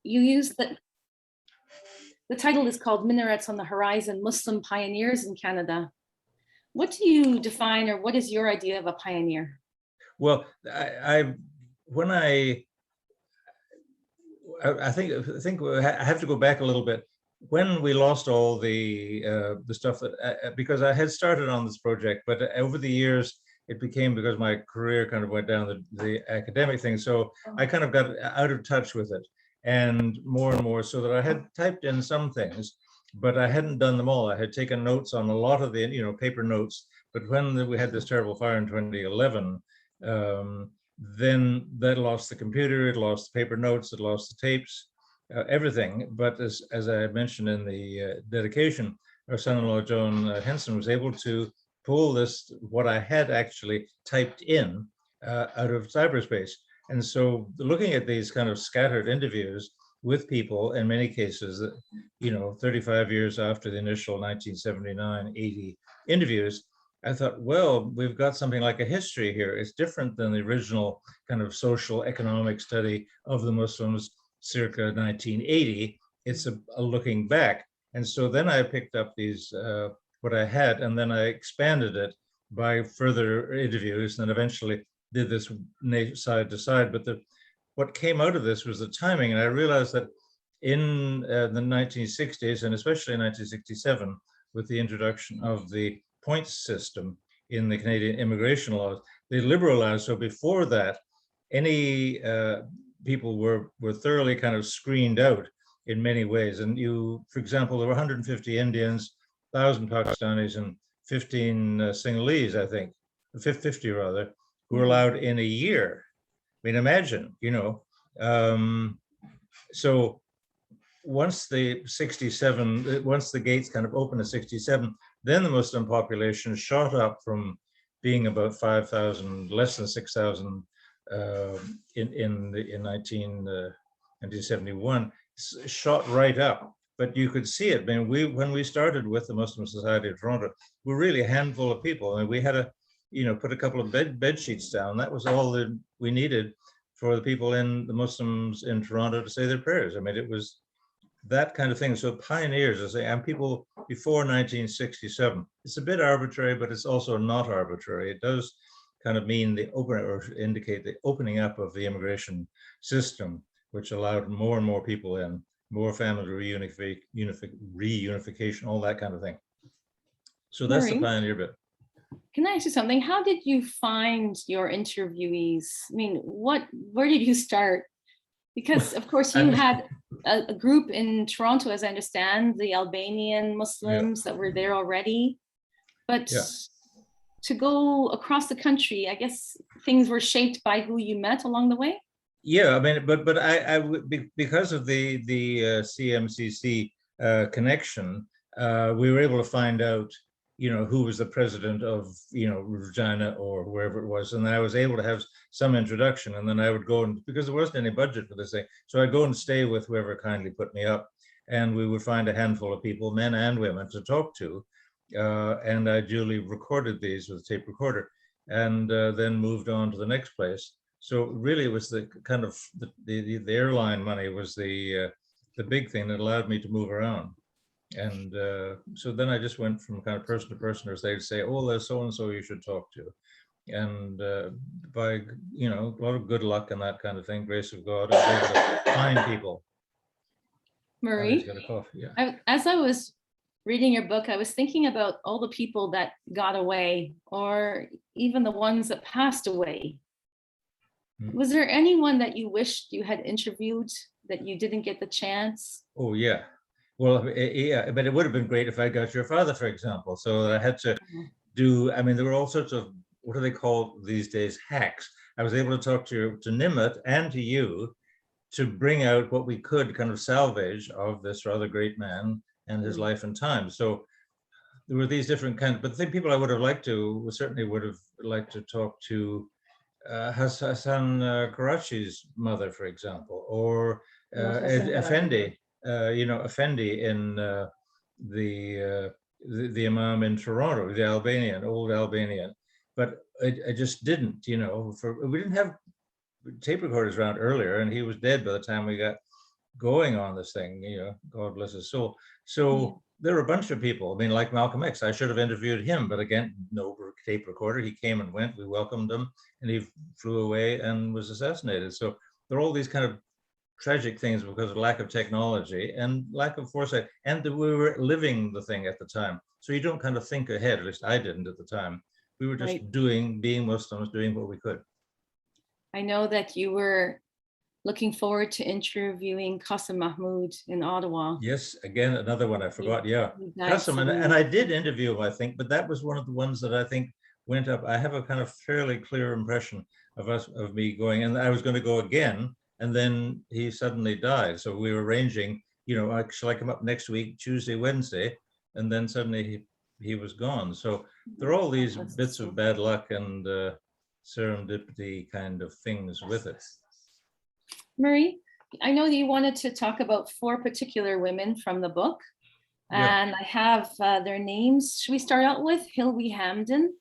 you use the title is called Minarets on the Horizon, Muslim Pioneers in Canada. What do you define, or what is your idea of a pioneer? Well, I think I have to go back a little bit. When we lost all the stuff that, because I had started on this project, but over the years, it became, because my career kind of went down the academic thing. So I kind of got out of touch with it, and more so that I had typed in some things, but I hadn't done them all. I had taken notes on a lot of the, paper notes, but when we had this terrible fire in 2011, then that lost the computer, it lost the paper notes, it lost the tapes, everything. But as I mentioned in the dedication, our son-in-law John Henson was able to pull this, what I had actually typed in, out of cyberspace. And so looking at these kind of scattered interviews with people, in many cases, 35 years after the initial 1979-80 interviews, I thought, well, we've got something like a history here. It's different than the original kind of social economic study of the Muslims circa 1980. It's a looking back. And so then I picked up these, what I had, and then I expanded it by further interviews, and eventually did this side to side. But what came out of this was the timing. And I realized that in the 1960s, and especially in 1967, with the introduction of the points system in the Canadian immigration laws, they liberalized. So before that, any people were thoroughly kind of screened out in many ways. And for example, there were 150 Indians, 1,000 Pakistanis, and 15 Sinhalese, I think, 50 rather, who were allowed in a year. I mean, imagine, so once the gates kind of opened in 67, then the Muslim population shot up from being about 5,000, less than 6,000 in 1971, shot right up. But you could see it. I mean, when we started with the Muslim Society of Toronto, we were really a handful of people. I mean, we had to, put a couple of bed sheets down. That was all that we needed for the people the Muslims in Toronto to say their prayers. I mean, it was that kind of thing. So pioneers, I say, and people before 1967. It's a bit arbitrary, but it's also not arbitrary. It does kind of mean indicate the opening up of the immigration system, which allowed more and more people in, more family reunification, all that kind of thing. So that's the pioneer bit. Can I ask you something? How did you find your interviewees? I mean, where did you start? Because of course you had a group in Toronto, as I understand, the Albanian Muslims that were there already. But to go across the country, I guess things were shaped by who you met along the way. Yeah, I mean, but I because of the CMCC connection, we were able to find out, who was the president of, Regina or wherever it was. And I was able to have some introduction, and then I would go because there wasn't any budget for this thing. So I'd go and stay with whoever kindly put me up, and we would find a handful of people, men and women, to talk to. And I duly recorded these with a tape recorder, and then moved on to the next place. So really it was the kind of the airline money was the big thing that allowed me to move around. And so then I just went from kind of person to person, as they'd say, oh, there's so-and-so you should talk to. And by, a lot of good luck and that kind of thing, grace of God, I was able to find people. Murray, as I was reading your book, I was thinking about all the people that got away, or even the ones that passed away. Was there anyone that you wished you had interviewed that you didn't get the chance? Oh, yeah. Well, yeah, but it would have been great if I got your father, for example. So I had to there were all sorts of, what do they call these days, hacks. I was able to talk to Nimit and to you to bring out what we could kind of salvage of this rather great man and his life and time. So there were these different kinds, but the people I would have liked to, certainly would have liked to talk to Hassan Karachi's mother, for example, or Effendi, Effendi in the Imam in Toronto, the Albanian, old Albanian. But I just didn't, we didn't have tape recorders around earlier, and he was dead by the time we got going on this thing, God bless his soul. So there were a bunch of people. I mean, like Malcolm X, I should have interviewed him, but again, no tape recorder. He came and went, we welcomed him, and he flew away and was assassinated. So there are all these kind of tragic things because of lack of technology and lack of foresight, and that we were living the thing at the time. So you don't kind of think ahead, at least I didn't at the time. We were just being Muslims, doing what we could. I know that you were looking forward to interviewing Qasim Mahmoud in Ottawa. Yes, again, another one I forgot. Yeah, Qasim, and I did interview him, I think, but that was one of the ones that I think went up. I have a kind of fairly clear impression of me going, and I was going to go again, and then he suddenly died. So we were arranging, shall I come up next week, Tuesday, Wednesday, and then suddenly he was gone. So there are all these bits of bad luck and serendipity kind of things with it. Marie, I know you wanted to talk about 4 particular women from the book, and I have their names. Should we start out with Hilary Hampden?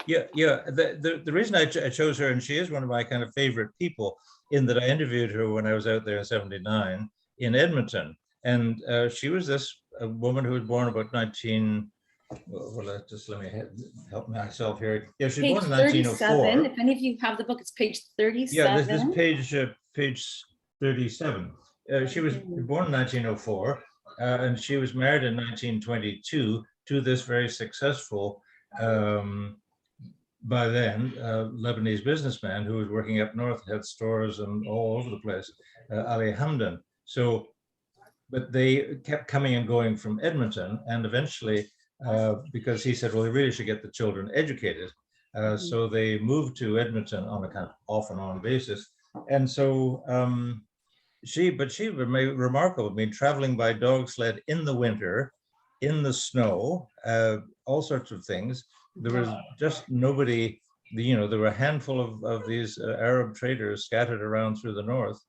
Yeah. The reason I chose her, and she is one of my kind of favorite people, in that I interviewed her when I was out there in '79 in Edmonton, and she was this woman who was born about 19. Well, just let me help myself here. Yeah, she was born in 1904. If any of you have the book, it's page 37. Yeah, this page 37. She was born in 1904, and she was married in 1922 to this very successful, by then, Lebanese businessman who was working up north, had stores and all over the place, Ali Hampden. So, but they kept coming and going from Edmonton, and eventually, because he said, well, they really should get the children educated. So they moved to Edmonton on a kind of off and on basis. And so she was remarkable. I mean, traveling by dog sled in the winter, in the snow, all sorts of things. There was just nobody, there were a handful of these Arab traders scattered around through the north,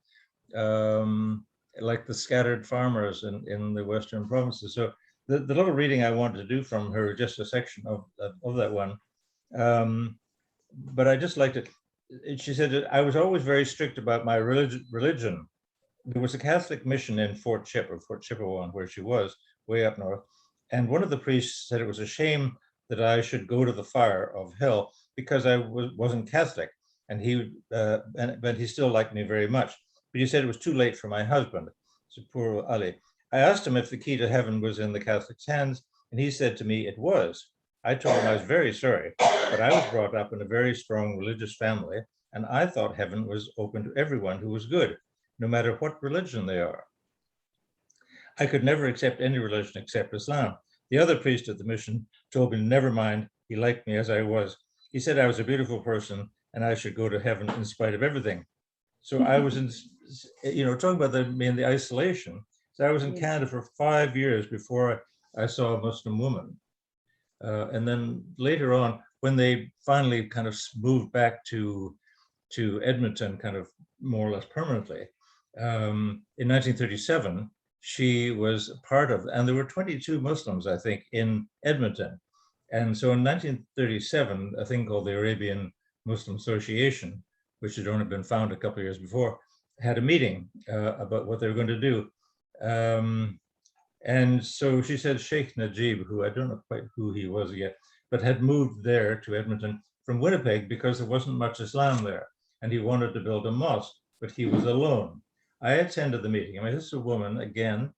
like the scattered farmers in the Western provinces. So the little reading I wanted to do from her, just a section of that one, but I just liked it. She said, I was always very strict about my religion. There was a Catholic mission in Fort Chippewa, where she was, way up north. And one of the priests said it was a shame that I should go to the fire of hell because I wasn't Catholic. And but he still liked me very much. But he said it was too late for my husband, so poor Ali. I asked him if the key to heaven was in the Catholic's hands, and he said to me it was. I told him I was very sorry, but I was brought up in a very strong religious family, and I thought heaven was open to everyone who was good, no matter what religion they are. I could never accept any religion except Islam. The other priest at the mission told me, never mind, he liked me as I was. He said I was a beautiful person and I should go to heaven in spite of everything. So I was in, talking about the isolation. So I was in Canada for 5 years before I saw a Muslim woman. And then later on, when they finally kind of moved back to Edmonton, kind of more or less permanently, in 1937, she was part of, and there were 22 Muslims, I think, in Edmonton. And so in 1937, a thing called the Arabian Muslim Association, which had only been founded a couple of years before, had a meeting about what they were going to do. And so she said Sheikh Najib, who I don't know quite who he was yet, but had moved there to Edmonton from Winnipeg because there wasn't much Islam there. And he wanted to build a mosque, but he was alone. I attended the meeting. I mean, this is a woman, again,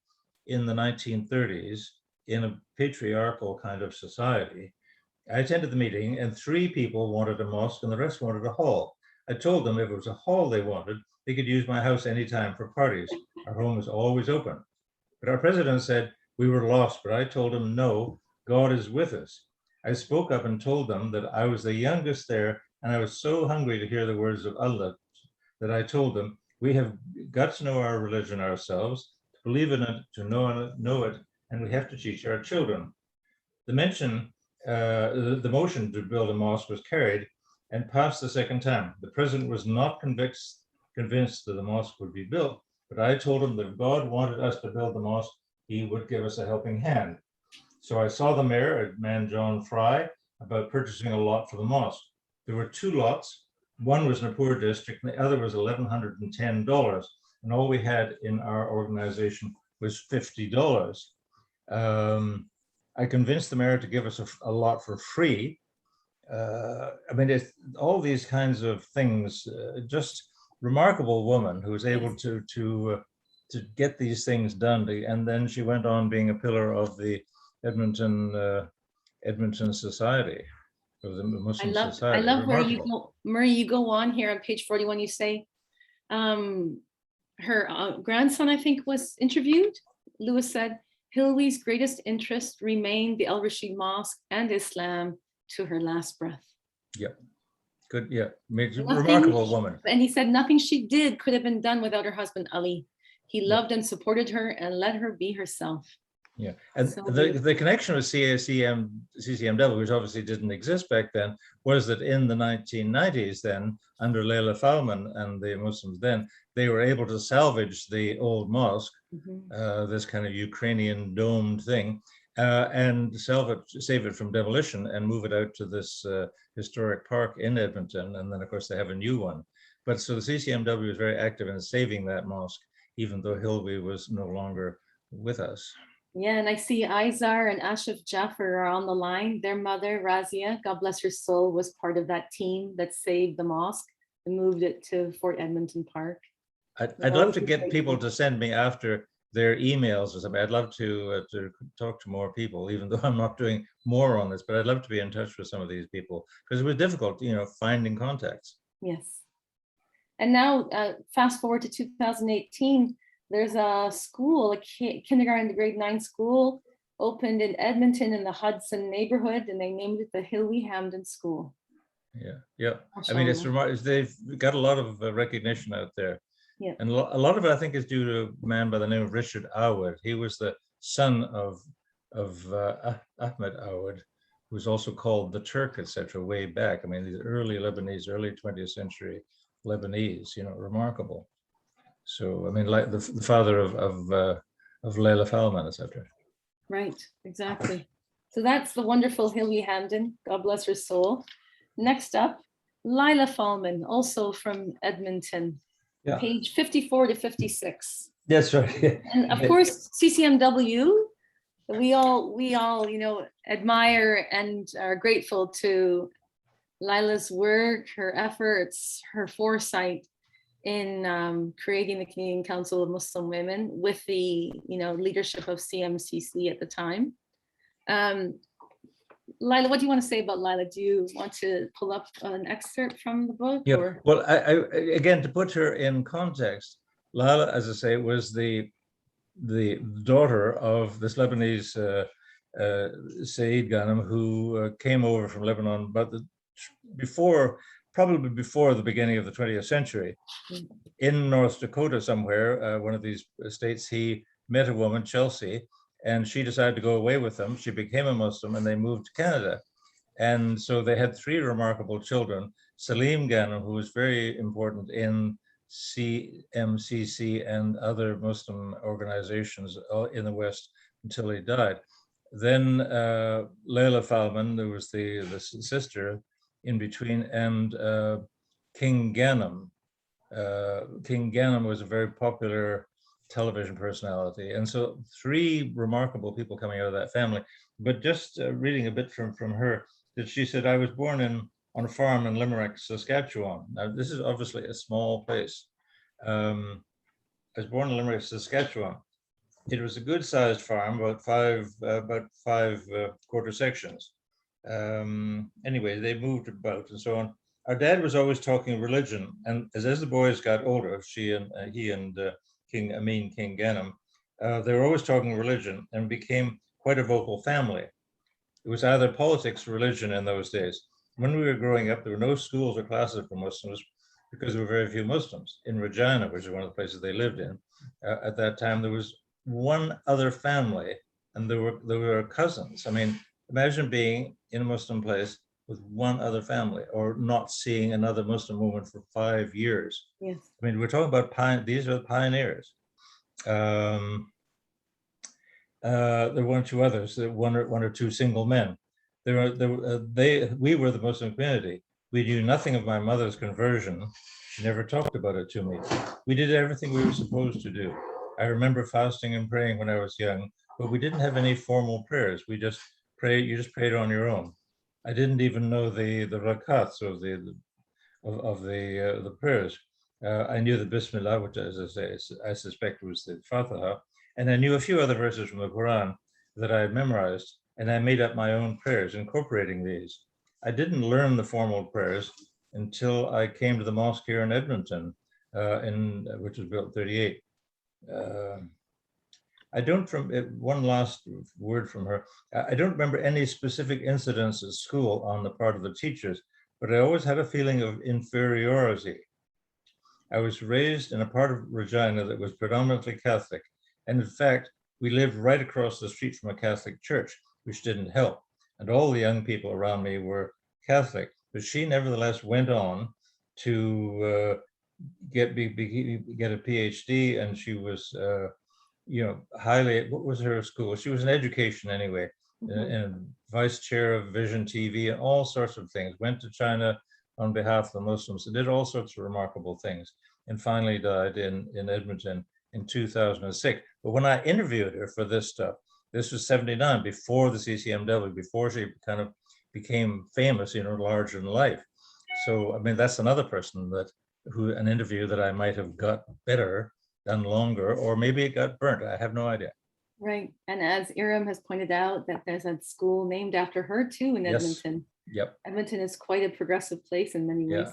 in the 1930s, in a patriarchal kind of society. I attended the meeting, and 3 people wanted a mosque, and the rest wanted a hall. I told them if it was a hall they wanted, they could use my house anytime for parties. Our home was always open. But our president said we were lost, but I told him, no, God is with us. I spoke up and told them that I was the youngest there, and I was so hungry to hear the words of Allah that I told them, we have got to know our religion ourselves, to believe in it, to know it, and we have to teach our children. The motion to build a mosque was carried and passed the second time. The president was not convinced that the mosque would be built, but I told him that if God wanted us to build the mosque, he would give us a helping hand. So I saw the mayor, a man, John Fry, about purchasing a lot for the mosque. There were 2 lots. one was in a poor district, and the other was $1,110. And all we had in our organization was $50. I convinced the mayor to give us a lot for free. I mean, it's all these kinds of things. Just remarkable woman who was able to get these things done. And then she went on being a pillar of the Edmonton Society, of the Muslim Society. I love where you Remarkable. go, Murray. You go on here on page 41. You say her grandson, I think, was interviewed. Lewis said, Hilwe's greatest interest remained the El Rashid Mosque and Islam to her last breath. Yeah, good. Yeah, remarkable woman. And he said nothing she did could have been done without her husband Ali. He loved and supported her and let her be herself. Yeah, and So the connection with CCMW, which obviously didn't exist back then, was that in the 1990s then, under Lila Falmen and the Muslims then, they were able to salvage the old mosque, this kind of Ukrainian domed thing, and save it from demolition and move it out to this historic park in Edmonton. And then, of course, they have a new one. But so the CCMW was very active in saving that mosque, even though Hilwe was no longer with us. Yeah, and I see Izar and Ashraf Jaffer are on the line. Their mother, Razia, God bless her soul, was part of that team that saved the mosque and moved it to Fort Edmonton Park. I'd love to get people to send me after their emails or something. I'd love to talk to more people, even though I'm not doing more on this, but I'd love to be in touch with some of these people because it was difficult, finding contacts. Yes. And now fast forward to 2018, there's a school, a kindergarten to grade 9 school opened in Edmonton in the Hudson neighborhood, and they named it the Hilwe Hampden School. Yeah. I mean, it's remarkable. They've got a lot of recognition out there. Yeah. And a lot of it, I think, is due to a man by the name of Richard Awad. He was the son of Ahmed Awad, who was also called the Turk, etc., way back. I mean, these early Lebanese, early 20th century Lebanese, remarkable. So, I mean, like the father of Lila Falmen, etc. Right, exactly. So that's the wonderful Hilwe Hampden, God bless her soul. Next up, Lila Falmen, also from Edmonton. Yeah. Page 54 to 56. That's right. And of course, CCMW, we all, admire and are grateful to Lila's work, her efforts, her foresight in creating the Canadian Council of Muslim Women with the, leadership of CMCC at the time. Lila, what do you want to say about Lila? Do you want to pull up an excerpt from the book? Yeah. Or? Well, I again, to put her in context, Lila, as I say, was the daughter of this Lebanese Saeed Ghanem, who came over from Lebanon, but probably before the beginning of the 20th century. In North Dakota somewhere, one of these states, he met a woman, Chelsea, and she decided to go away with him. She became a Muslim and they moved to Canada. And so they had 3 remarkable children. Salim Ghanem, who was very important in CMCC and other Muslim organizations in the West until he died. Then Lila Falmen, there was the sister in between, and King Ghanem. King Ghanem was a very popular television personality. And so 3 remarkable people coming out of that family. But just reading a bit from her, that she said, I was born on a farm in Limerick, Saskatchewan. Now, this is obviously a small place. I was born in Limerick, Saskatchewan. It was a good-sized farm, about five quarter sections. Anyway, they moved about and so on. Our dad was always talking religion, and as the boys got older, he and King Ghanem, they were always talking religion and became quite a vocal family. It was either politics or religion in those days. When we were growing up, there were no schools or classes for Muslims because there were very few Muslims. In Regina, which is one of the places they lived in, at that time, there was one other family, and there were cousins. I mean, imagine being in a Muslim place with one other family, or not seeing another Muslim woman for 5 years. Yes. I mean, we're talking about these are pioneers. There weren't 2 others, one or 2 single men. We were the Muslim community. We knew nothing of my mother's conversion. She never talked about it to me. We did everything we were supposed to do. I remember fasting and praying when I was young, but we didn't have any formal prayers. We just prayed, you just prayed on your own. I didn't even know the rakats of the prayers. I knew the Bismillah, which, as I say, I suspect was the Fatiha, and I knew a few other verses from the Quran that I had memorized, and I made up my own prayers, incorporating these. I didn't learn the formal prayers until I came to the mosque here in Edmonton, which was built in 38. I don't, one last word from her, I don't remember any specific incidents at school on the part of the teachers, but I always had a feeling of inferiority. I was raised in a part of Regina that was predominantly Catholic. And in fact, we lived right across the street from a Catholic church, which didn't help. And all the young people around me were Catholic, but she nevertheless went on to get a PhD, and she was, highly, what was her school? She was in education anyway, and vice chair of Vision TV and all sorts of things, went to China on behalf of the Muslims and did all sorts of remarkable things, and finally died in Edmonton in 2006. But when I interviewed her for this stuff, this was 79, before the CCMW, before she kind of became famous, larger than life. So, I mean, that's another person an interview that I might have got better, done longer, or maybe it got burnt. I have no idea. Right. And as Iram has pointed out, that there's a school named after her too in Edmonton. Yep. Edmonton is quite a progressive place in many ways.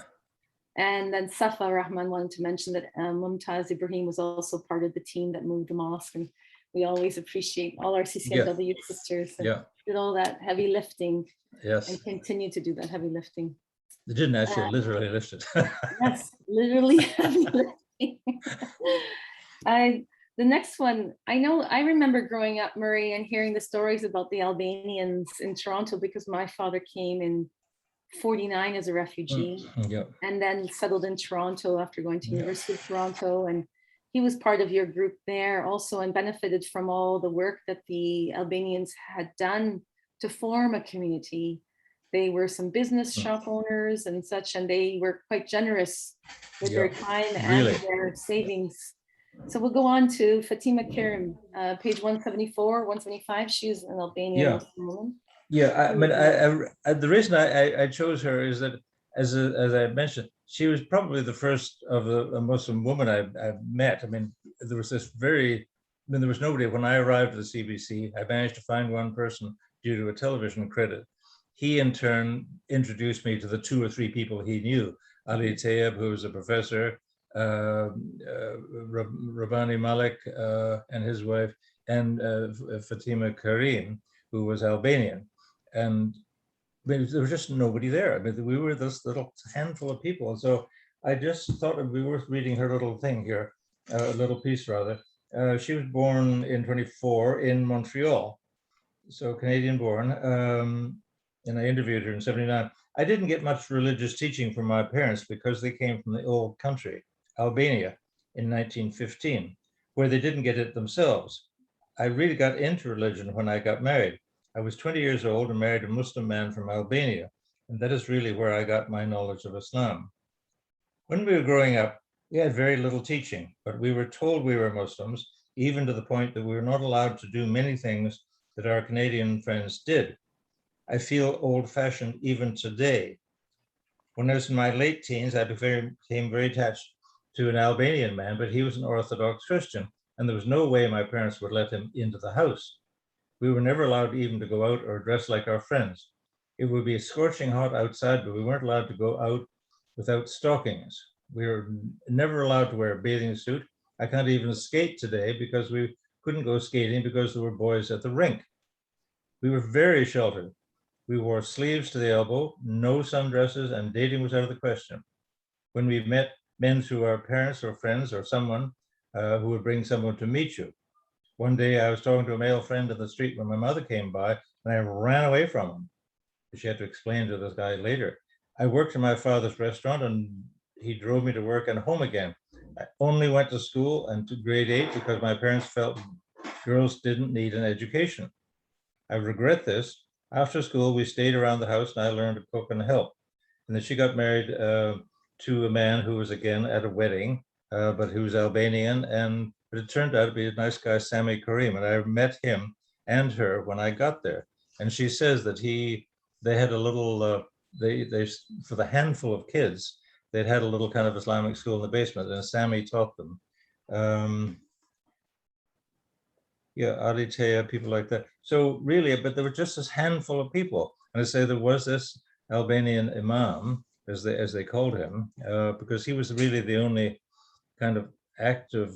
And then Safa Rahman wanted to mention that Mumtaz Ibrahim was also part of the team that moved the mosque. And we always appreciate all our CCMW sisters that did all that heavy lifting and continue to do that heavy lifting. They didn't actually literally lift it. Yes, literally heavy lifting. The next one, I remember growing up, Murray, and hearing the stories about the Albanians in Toronto, because my father came in 49 as a refugee and then settled in Toronto after going to University of Toronto. And he was part of your group there also, and benefited from all the work that the Albanians had done to form a community. They were some business shop owners and such, and they were quite generous with their time and their savings. So we'll go on to Fatima Karim, page 174, 175. She's an Albanian Muslim woman. I mean, the reason I chose her is that, as I mentioned, she was probably the first of a Muslim woman I've met. I mean, there was there was nobody. When I arrived at the CBC, I managed to find one person due to a television credit. He, in turn, introduced me to the 2 or 3 people he knew. Ali Tayeb, who was a professor, Rabbani Malik and his wife, and Fatima Karim, who was Albanian. And there was just nobody there. I mean, we were this little handful of people. And so I just thought it'd be worth reading her little thing here, a little piece rather. She was born in 24 in Montreal, so Canadian born. And I interviewed her in 79. I didn't get much religious teaching from my parents because they came from the old country, Albania, in 1915, where they didn't get it themselves. I really got into religion when I got married. I was 20 years old and married a Muslim man from Albania, and that is really where I got my knowledge of Islam. When we were growing up, we had very little teaching, but we were told we were Muslims, even to the point that we were not allowed to do many things that our Canadian friends did. I feel old-fashioned even today. When I was in my late teens, I became very attached to an Albanian man, but he was an Orthodox Christian, and there was no way my parents would let him into the house. We were never allowed even to go out or dress like our friends. It would be scorching hot outside, but we weren't allowed to go out without stockings. We were never allowed to wear a bathing suit. I can't even skate today because we couldn't go skating because there were boys at the rink. We were very sheltered. We wore sleeves to the elbow, no sundresses, and dating was out of the question. When we met men through our parents or friends or someone who would bring someone to meet you. One day I was talking to a male friend in the street when my mother came by, and I ran away from him. She had to explain to this guy later. I worked in my father's restaurant, and he drove me to work and home again. I only went to school and to grade 8 because my parents felt girls didn't need an education. I regret this. After school, we stayed around the house and I learned to cook and help. And then she got married to a man who was again at a wedding, but who was Albanian. But it turned out to be a nice guy, Fatima Karim. And I met him and her when I got there. And she says that they had a little, they for the handful of kids, they'd had a little kind of Islamic school in the basement, and Sami taught them. Yeah, Aditya, people like that. So really, but there were just this handful of people. And I say there was this Albanian imam, as they called him, because he was really the only kind of active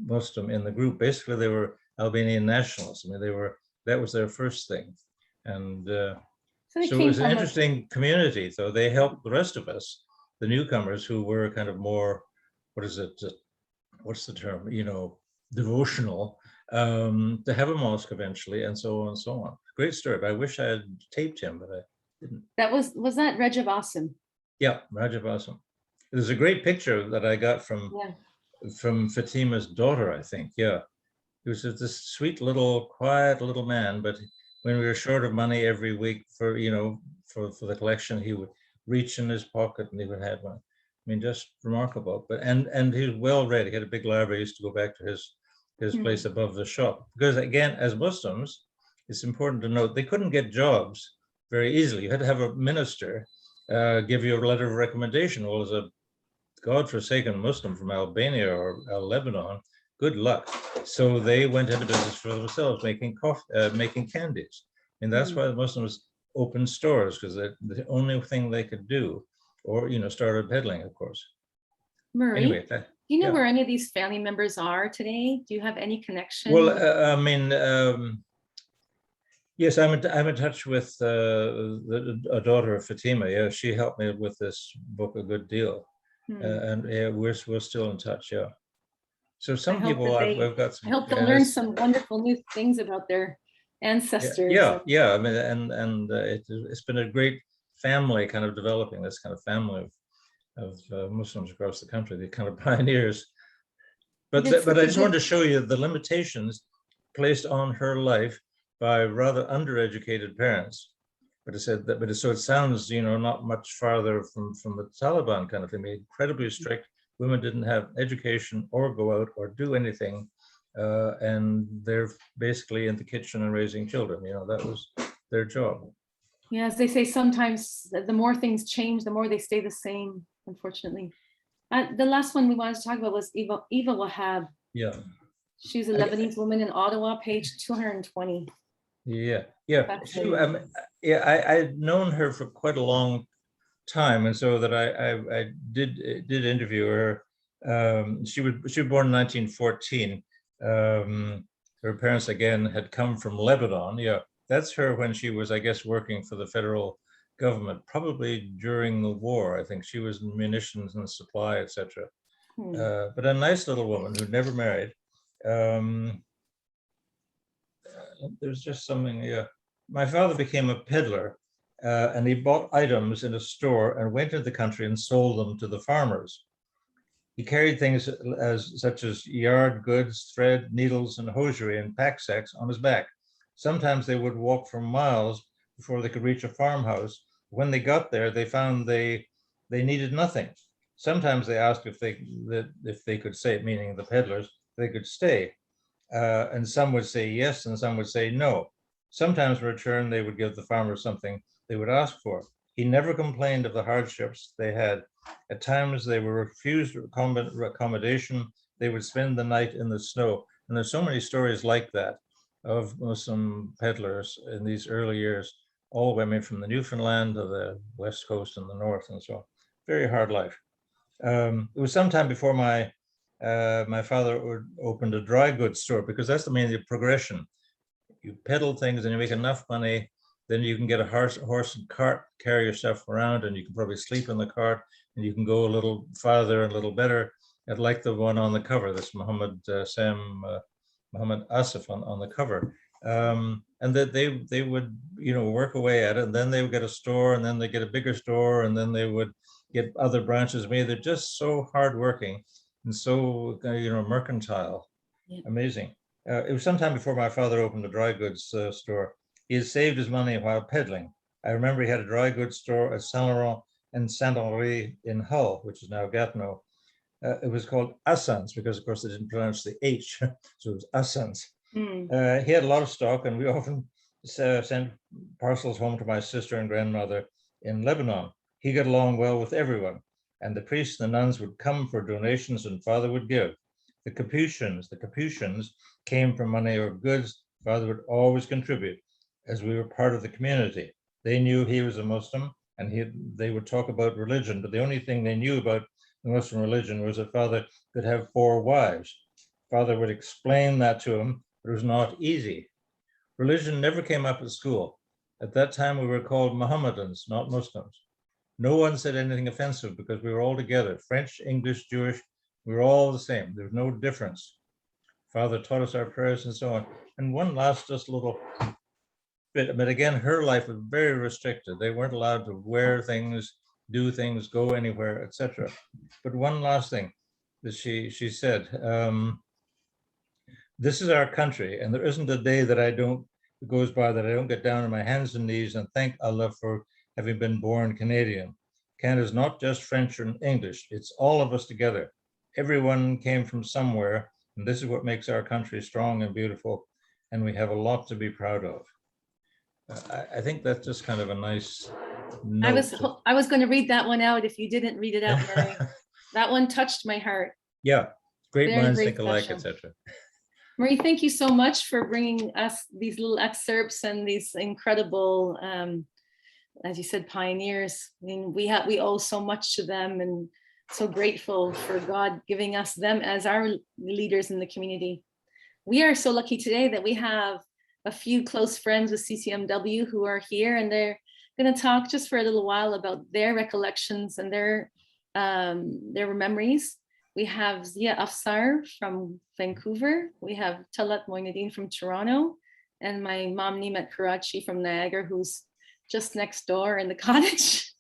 Muslim in the group. Basically, they were Albanian nationalists. I mean, that was their first thing. And so it was an interesting community. So they helped the rest of us, the newcomers, who were kind of more, what's the term, devotional, to have a mosque eventually, and so on and so on. Great story. But I wish I had taped him, but I didn't. That was that Rajab Asim? Yeah, Rajab Asim. There's a great picture that I got from Fatima's daughter, I think. Yeah, he was just this sweet little, quiet little man. But when we were short of money every week for the collection, he would reach in his pocket and he would have one. I mean, just remarkable. But and he was well read. He had a big library. He used to go back to his place above the shop, because again, as Muslims, it's important to note they couldn't get jobs very easily. You had to have a minister give you a letter of recommendation. Well, as a godforsaken Muslim from Albania or Lebanon, good luck. So they went into business for themselves, making making candies. And that's why the Muslims opened stores, because the only thing they could do, or started peddling, of course. Murray, anyway, do you know where any of these family members are today? Do you have any connection? Well, I mean, yes, I'm in touch with a daughter of Fatima. Yeah, she helped me with this book a good deal, and yeah, we're still in touch. Yeah. So some people I've got some. I hope they'll learn some wonderful new things about their ancestors. Yeah. I mean, and it's been a great family kind of developing, this kind of family of Muslims across the country, the kind of pioneers. But I just wanted to show you the limitations placed on her life by rather undereducated parents. But I said that, so it sounds, not much farther from the Taliban kind of thing. Incredibly strict. Women didn't have education or go out or do anything, and they're basically in the kitchen and raising children. That was their job. Yeah, as they say, sometimes the more things change, the more they stay the same, unfortunately. The last one we wanted to talk about was Eva Wahab. Yeah. She's a Lebanese woman in Ottawa, page 220. Yeah. I'd known her for quite a long time, and so that I did interview her. She was born in 1914. Her parents again had come from Lebanon. Yeah, that's her when she was, I guess, working for the federal government, probably during the war. I think she was in munitions and supply, etc. But a nice little woman who never married. There's just something. Yeah, my father became a peddler. And he bought items in a store and went into the country and sold them to the farmers. He carried things such as yard goods, thread, needles, and hosiery in pack sacks on his back. Sometimes they would walk for miles before they could reach a farmhouse. When they got there, they found they needed nothing. Sometimes they asked if they could stay, meaning the peddlers, they could stay. And some would say yes, and some would say no. Sometimes in return, they would give the farmers something they would ask for. He never complained of the hardships they had. At times they were refused accommodation. They would spend the night in the snow. And there's so many stories like that of Muslim peddlers in these early years, all women from the Newfoundland to the West Coast and the North and so on. Very hard life. It was sometime before my father opened a dry goods store, because that's the progression. You peddle things and you make enough money, then you can get a horse and cart, carry your stuff around, and you can probably sleep in the cart, and you can go a little farther and a little better. I'd like the one on the cover, this Muhammad Asif on the cover. And that they would, work away at it, and then they would get a store, and then they get a bigger store, and then they would get other branches made. They're just so hardworking and so, mercantile. Yeah. Amazing. It was sometime before my father opened a dry goods store. He had saved his money while peddling. I remember he had a dry goods store at Saint Laurent and Saint-Henri in Hull, which is now Gatineau. It was called Assans because, of course, they didn't pronounce the H, so it was Assans. He had a lot of stock, and we often sent parcels home to my sister and grandmother in Lebanon. He got along well with everyone, and the priests and the nuns would come for donations, and Father would give. The Capuchins came for money or goods. Father would always contribute, as we were part of the community. They knew he was a Muslim, and they would talk about religion, but the only thing they knew about the Muslim religion was that Father could have 4 wives. Father would explain that to him, but it was not easy. Religion never came up at school. At that time, we were called Mohammedans, not Muslims. No one said anything offensive because we were all together, French, English, Jewish, we were all the same. There was no difference. Father taught us our prayers and so on. And one last just little bit, but again, her life was very restricted. They weren't allowed to wear things, do things, go anywhere, etc. But one last thing that she said, this is our country, and there isn't a day that goes by that I don't get down on my hands and knees and thank Allah for having been born Canadian. Canada is not just French and English, it's all of us together. Everyone came from somewhere, and this is what makes our country strong and beautiful, and we have a lot to be proud of. I think that's just kind of a nice note. I was going to read that one out if you didn't read it out, Murray. That one touched my heart. Yeah, great Very, minds very think alike, special. etc. Marie, thank you so much for bringing us these little excerpts and these incredible, as you said, pioneers. I mean, we owe so much to them, and so grateful for God giving us them as our leaders in the community. We are so lucky today that we have a few close friends with CCMW who are here, and they're going to talk just for a little while about their recollections and their memories. We have Zia Afsar from Vancouver. We have Talat Moinadine from Toronto, and my mom Nimet Karachi from Niagara, who's just next door in the cottage.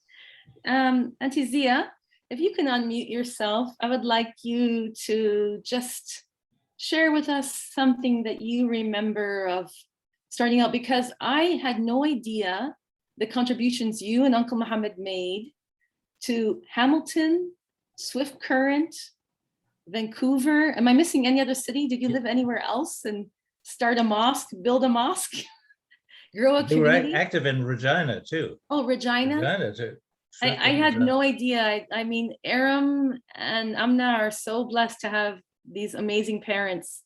Auntie Zia, if you can unmute yourself, I would like you to just share with us something that you remember of starting out, because I had no idea the contributions you and Uncle Muhammad made to Hamilton, Swift Current, Vancouver. Am I missing any other city? Did you live anywhere else and start a mosque, build a mosque, grow a community? You were active in Regina too. Oh, Regina? Regina too. I had no idea. I mean, Aram and Amna are so blessed to have these amazing parents.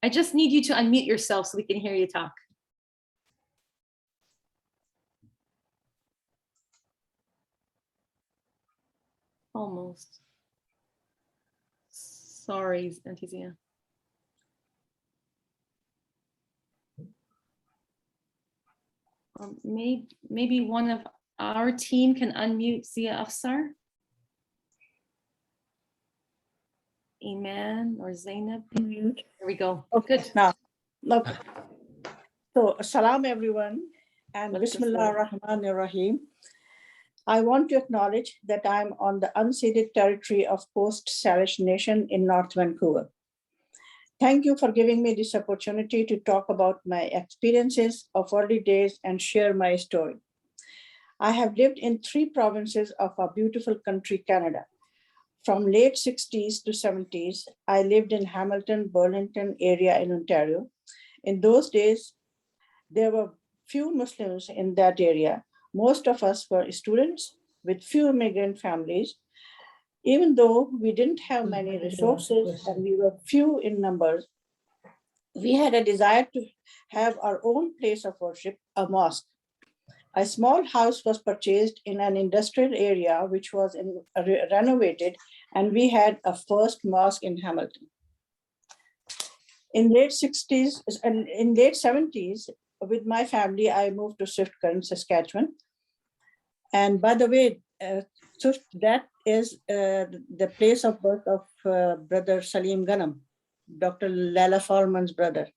I just need you to unmute yourself so we can hear you talk. Almost. Sorry, Auntie Zia. Maybe one of our team can unmute Zia Afsar. Iman or Zainab. There we go. Okay, Good. now, look. So, salam everyone, and Bismillah ar-Rahman ar-Rahim. I want to acknowledge that I'm on the unceded territory of Coast Salish Nation in North Vancouver. Thank you for giving me this opportunity to talk about my experiences of early days and share my story. I have lived in 3 provinces of our beautiful country, Canada. From late 60s to 70s, I lived in Hamilton, Burlington area in Ontario. In those days, there were few Muslims in that area. Most of us were students with few immigrant families. Even though we didn't have many resources and we were few in numbers, we had a desire to have our own place of worship, a mosque. A small house was purchased in an industrial area, which was renovated, and we had a first mosque in Hamilton. In late 60s and in late 70s, with my family, I moved to Swift Current, Saskatchewan. And by the way, Swift, that is the place of birth of Brother Salim Ghanem, Dr. Lila Falmen's brother.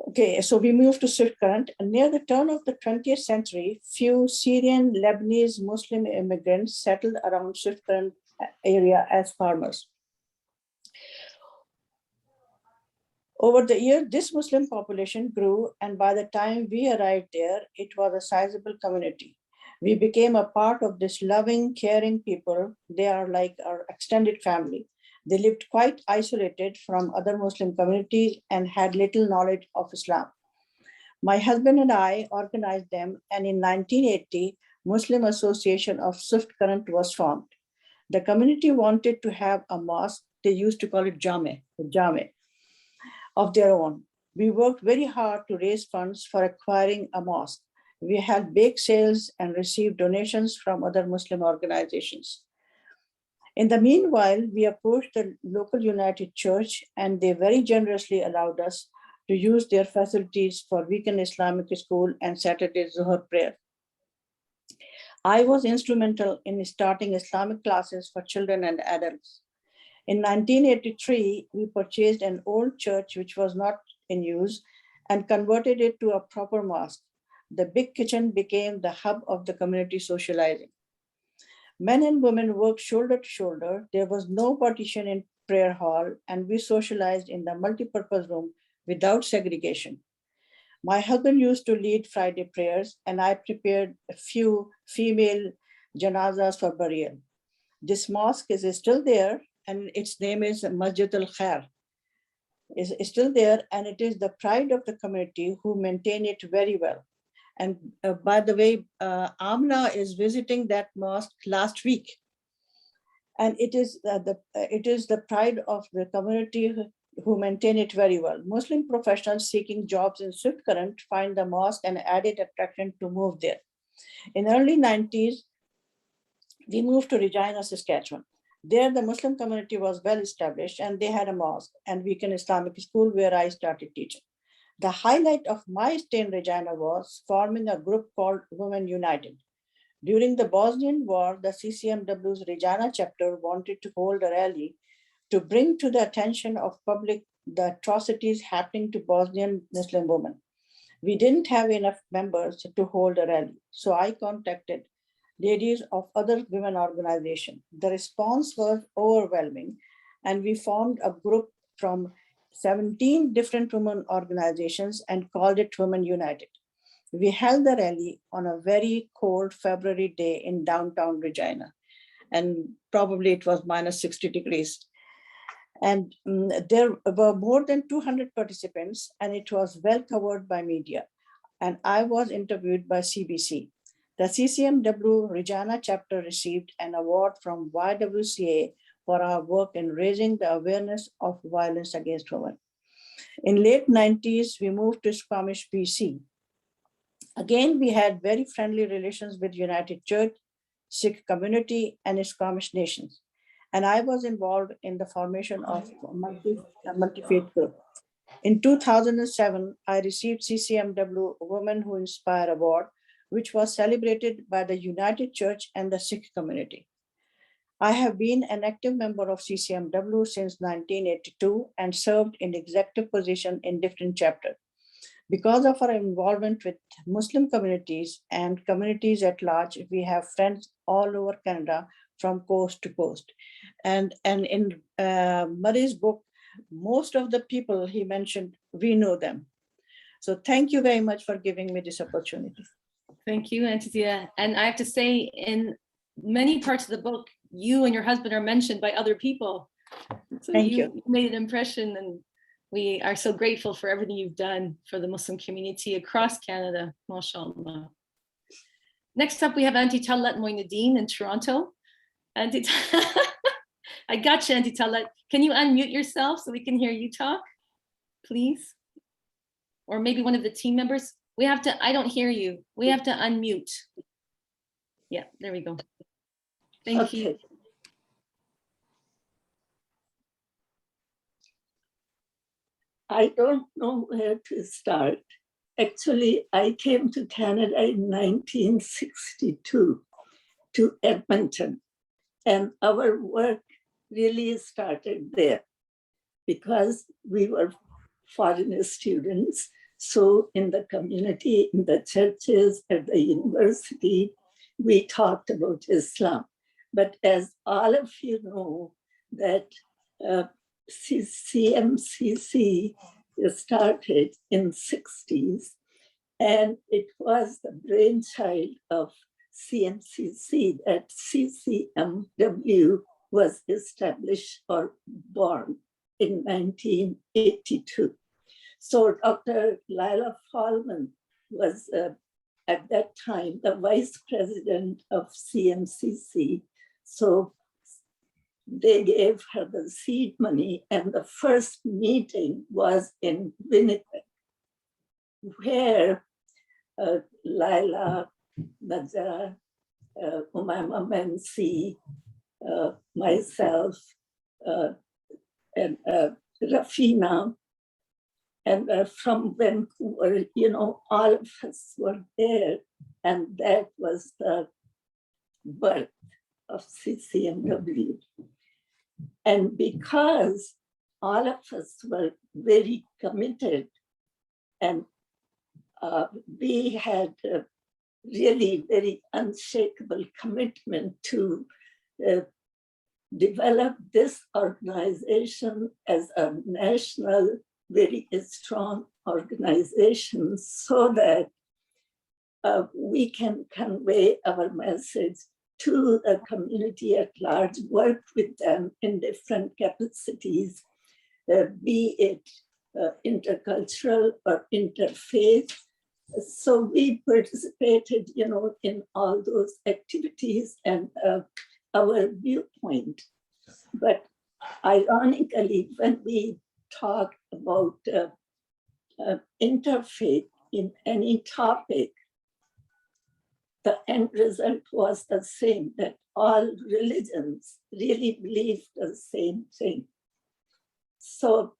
Okay, so we moved to Swift Current, and near the turn of the 20th century, few Syrian, Lebanese, Muslim immigrants settled around Swift Current area as farmers. Over the year, this Muslim population grew, and by the time we arrived there, it was a sizable community. We became a part of this loving, caring people. They are like our extended family. They lived quite isolated from other Muslim communities and had little knowledge of Islam. My husband and I organized them, and in 1980, Muslim Association of Swift Current was formed. The community wanted to have a mosque. They used to call it Jame, of their own. We worked very hard to raise funds for acquiring a mosque. We held bake sales and received donations from other Muslim organizations. In the meanwhile, we approached the local United Church, and they very generously allowed us to use their facilities for weekend Islamic school and Saturday Zuhr prayer. I was instrumental in starting Islamic classes for children and adults. In 1983, we purchased an old church which was not in use and converted it to a proper mosque. The big kitchen became the hub of the community socializing. Men and women worked shoulder to shoulder. There was no partition in prayer hall, and we socialized in the multipurpose room without segregation. My husband used to lead Friday prayers, and I prepared a few female janazas for burial. This mosque is still there, and its name is Masjid al-Khair. Is still there, and it is the pride of the community who maintain it very well. And by the way, Amna is visiting that mosque last week, and it is the pride of the community who maintain it very well. Muslim professionals seeking jobs in Swift Current find the mosque an added attraction to move there. In the early 90s, we moved to Regina, Saskatchewan. There, the Muslim community was well established, and they had a mosque and weekend Islamic school where I started teaching. The highlight of my stay in Regina was forming a group called Women United. During the Bosnian War, the CCMW's Regina chapter wanted to hold a rally to bring to the attention of public the atrocities happening to Bosnian Muslim women. We didn't have enough members to hold a rally, so I contacted ladies of other women organizations. The response was overwhelming, and we formed a group from 17 different women organizations and called it Women United. We held the rally on a very cold February day in downtown Regina, and probably it was minus 60 degrees. And there were more than 200 participants, and it was well covered by media. And I was interviewed by CBC. The CCMW Regina chapter received an award from YWCA for our work in raising the awareness of violence against women. In late 90s, we moved to Squamish, BC. Again, we had very friendly relations with United Church, Sikh community, and Squamish nations. And I was involved in the formation of a multi-faith group. In 2007, I received CCMW Women Who Inspire Award, which was celebrated by the United Church and the Sikh community. I have been an active member of CCMW since 1982 and served in executive position in different chapters. Because of our involvement with Muslim communities and communities at large, we have friends all over Canada from coast to coast. And in Murray's book, most of the people he mentioned, we know them. So thank you very much for giving me this opportunity. Thank you, Auntie Tia. And I have to say, in many parts of the book, you and your husband are mentioned by other people. So Thank you. made an impression, and we are so grateful for everything you've done for the Muslim community across Canada, mashallah. Next up, we have Auntie Talat Moinuddin in Toronto. Auntie, I got you, Auntie Talat. Can you unmute yourself so we can hear you talk, please? Or maybe one of the team members. We have to, I don't hear you. We have to unmute. Yeah, there we go. Thank you. I don't know where to start. Actually, I came to Canada in 1962 to Edmonton, and our work really started there because we were foreign students. So in the community, in the churches, at the university, we talked about Islam. But as all of you know, that CMCC started in 60s, and it was the brainchild of CMCC, that CCMW was established or born in 1982. So Dr. Lila Falmen was at that time the vice president of CMCC. So they gave her the seed money, and the first meeting was in Winnipeg, where Lila, Najar, Umama Mensi, myself, and Rafina, and from Vancouver, all of us were there. And that was the birth of CCMW. And because all of us were very committed, and we had a really very unshakable commitment to develop this organization as a national, very strong organization, so that we can convey our message to the community at large, work with them in different capacities, be it intercultural or interfaith. So we participated, in all those activities and our viewpoint. But ironically, when we talk about interfaith in any topic, the end result was the same, that all religions really believed the same thing. So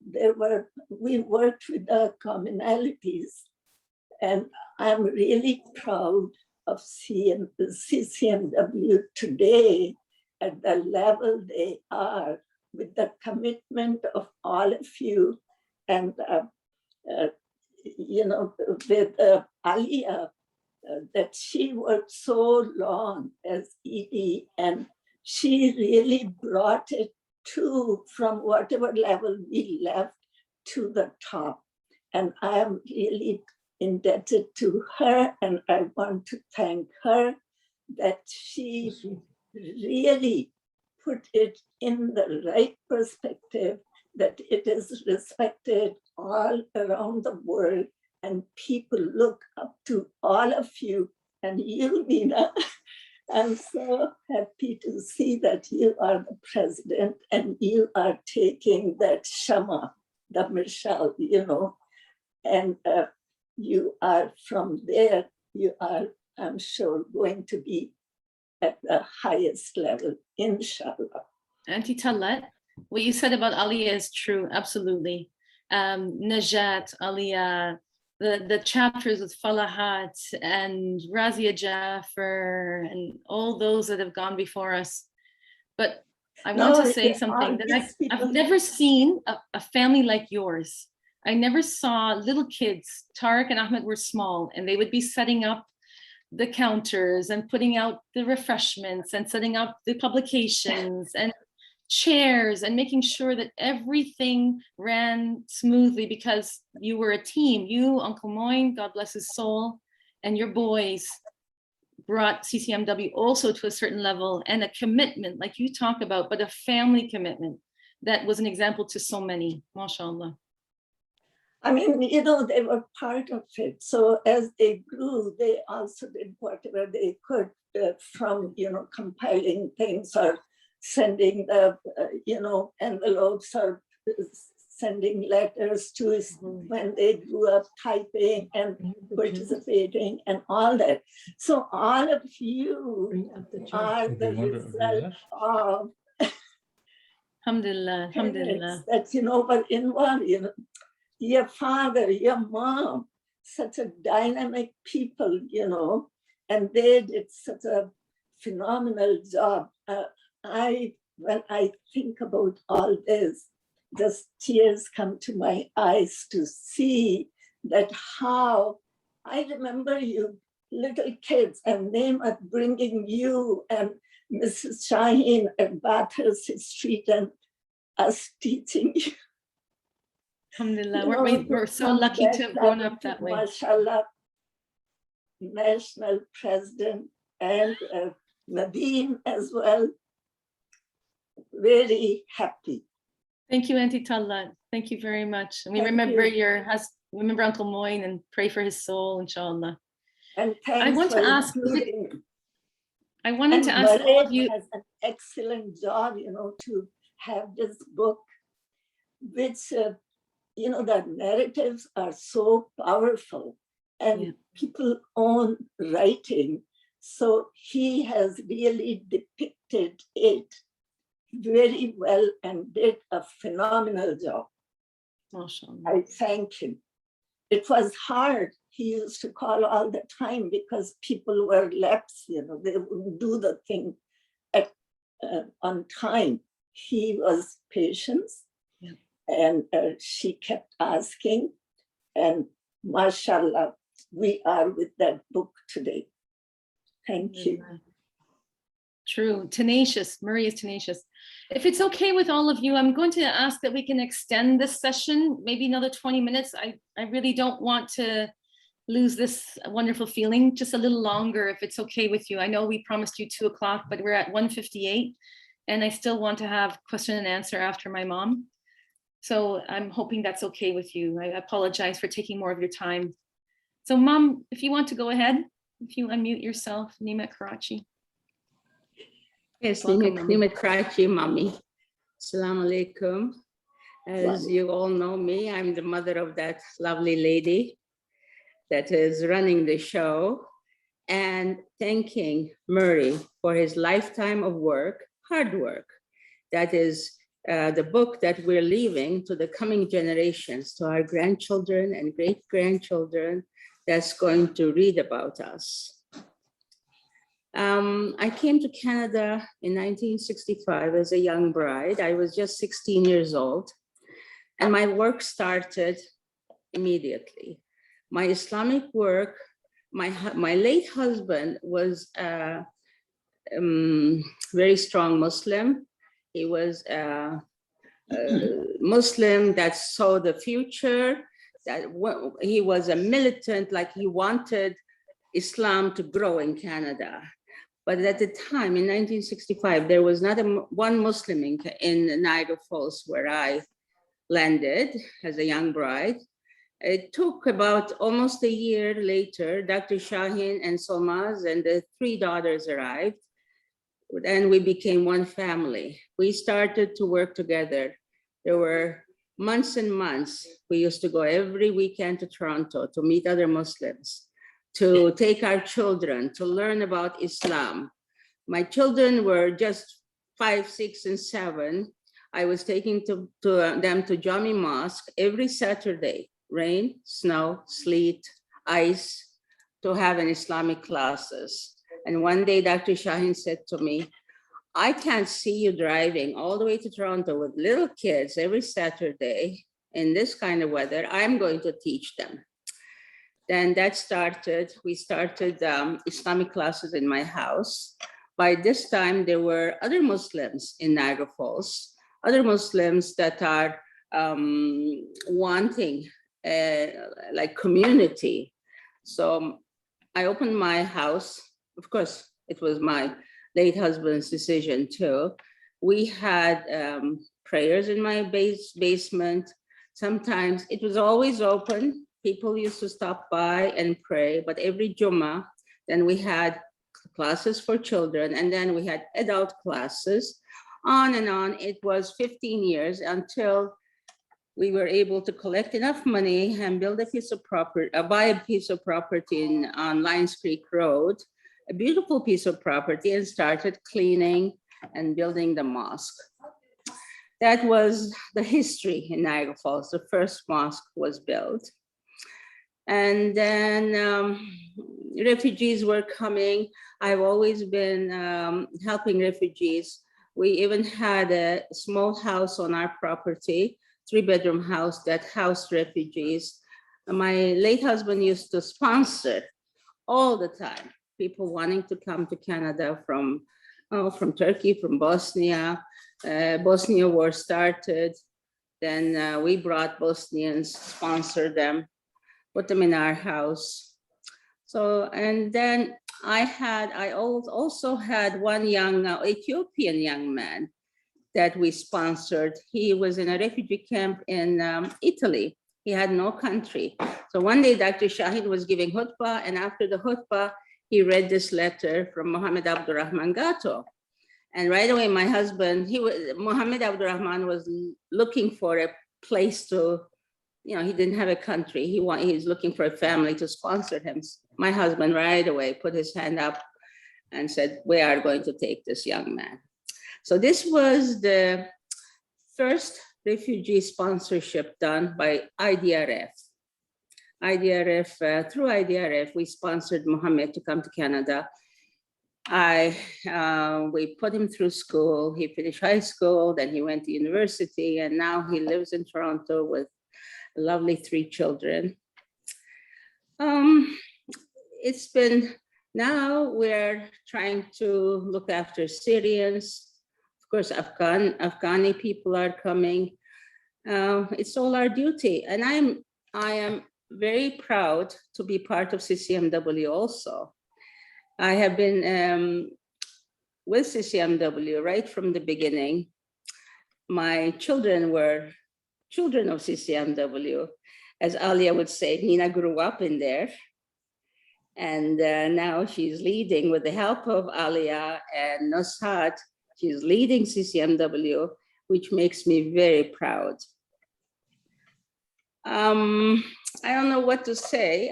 we worked with the commonalities, and I'm really proud of CCMW today at the level they are, with the commitment of all of you, and with Aliyah, that she worked so long as ED, and she really brought it from whatever level we left to the top. And I am really indebted to her, and I want to thank her that she really put it in the right perspective, that it is respected all around the world, and people look up to all of you. And you, Nina, I'm so happy to see that you are the president and you are taking that Shama, the Michelle, and you are from there, you are, I'm sure, going to be at the highest level, inshallah. Auntie Talat, what you said about Aliyah is true, absolutely. Najat, Aliyah, the chapters with Falahat and Razia Jaffer and all those that have gone before us. But I want to say something, that I've never seen a family like yours. I never saw little kids. Tariq and Ahmed were small, and they would be setting up the counters and putting out the refreshments and setting up the publications and chairs and making sure that everything ran smoothly, because you were a team. You, Uncle Moin, God bless his soul, and your boys brought CCMW also to a certain level, and a commitment like you talk about, but a family commitment that was an example to so many, mashallah. I mean, they were part of it. So as they grew, they also did whatever they could from, compiling things or sending the, envelopes or sending letters to us when they grew up, typing and participating and all that. So all of you are the result of Alhamdulillah, alhamdulillah. that, were involved, your father, your mom, such a dynamic people, and they did such a phenomenal job. When I think about all this, just tears come to my eyes to see that how I remember you little kids and Nemat bringing you and Mrs. Shaheen at Bathurst Street and us teaching you. Alhamdulillah, we're so lucky to have grown up that way. MashaAllah, national president and Nadeem as well. Very happy. Thank you, Auntie Talat. Thank you very much. And we Thank remember you. remember Uncle Moin and pray for his soul, inshallah. And I thanks want for to ask, including him. I wanted And to ask all of Murray you. has an excellent job, to have this book, which, the narratives are so powerful and Yeah. people own writing. So he has really depicted it very well and did a phenomenal job. MashaAllah. I thank him. It was hard. He used to call all the time because people were lapsed, they wouldn't do the thing on time. He was patient, Yeah. and she kept asking, and mashallah, we are with that book today. Thank you. True, tenacious. Murray is tenacious. If it's okay with all of you, I'm going to ask that we can extend this session, maybe another 20 minutes. I really don't want to lose this wonderful feeling, just a little longer, if it's okay with you. I know we promised you 2 o'clock, but we're at 1:58, and I still want to have question and answer after my mom. So I'm hoping that's okay with you. I apologize for taking more of your time. So Mom, if you want to go ahead, if you unmute yourself, Nima Karachi. Yes, Welcome, Nima Karachi, Mommy. Assalamu alaikum. As you all know me, I'm the mother of that lovely lady that is running the show, and thanking Murray for his lifetime of work, hard work. That is the book that we're leaving to the coming generations, to our grandchildren and great-grandchildren that's going to read about us. I came to Canada in 1965 as a young bride. I was just 16 years old, and my work started immediately. My Islamic work, my late husband was a very strong Muslim. He was a Muslim that saw the future, that he was a militant, like he wanted Islam to grow in Canada. But at the time, in 1965, there was not one Muslim in Niagara Falls where I landed as a young bride. It took about almost a year later, Dr. Shaheen and Solmaz and the 3 daughters arrived, and we became one family. We started to work together. There were months and months. We used to go every weekend to Toronto to meet other Muslims, to take our children to learn about Islam. My children were just 5, 6, and 7. I was taking them to Jami Mosque every Saturday, rain, snow, sleet, ice, to have an Islamic classes. And one day, Dr. Shaheen said to me, I can't see you driving all the way to Toronto with little kids every Saturday in this kind of weather. I'm going to teach them. Then that started, we started Islamic classes in my house. By this time, there were other Muslims in Niagara Falls, other Muslims that are wanting like community. So I opened my house. Of course, it was my late husband's decision too. We had prayers in my basement. Sometimes it was always open. People used to stop by and pray, but every Jummah, then we had classes for children, and then we had adult classes. On and on. It was 15 years until we were able to collect enough money and build a piece of property, buy a piece of property on Lions Creek Road, a beautiful piece of property, and started cleaning and building the mosque. That was the history in Niagara Falls. The first mosque was built. And then refugees were coming. I've always been helping refugees. We even had a small house on our property, 3-bedroom house that housed refugees. My late husband used to sponsor all the time people wanting to come to Canada from Turkey, from Bosnia. Bosnia war started. Then we brought Bosnians, sponsored them, put them in our house. So, and then I also had one young Ethiopian young man that we sponsored. He was in a refugee camp in Italy. He had no country. So one day Dr. Shahid was giving khutbah, and after the khutbah, he read this letter from Mohammed Abdurrahman Gatto. And right away, my husband, Mohammed Abdurrahman was looking for a place to, he didn't have a country. He was looking for a family to sponsor him. My husband right away put his hand up and said, we are going to take this young man. So this was the first refugee sponsorship done by IDRF. Through IDRF, we sponsored Mohammed to come to Canada. We put him through school. He finished high school, then he went to university, and now he lives in Toronto with lovely 3 children. Now we're trying to look after Syrians. Of course, Afghani people are coming. It's all our duty. And I am very proud to be part of CCMW also. I have been with CCMW right from the beginning. My children were children of CCMW. As Alia would say, Nina grew up in there. And now she's leading with the help of Alia and Nushat. She's leading CCMW, which makes me very proud. I don't know what to say.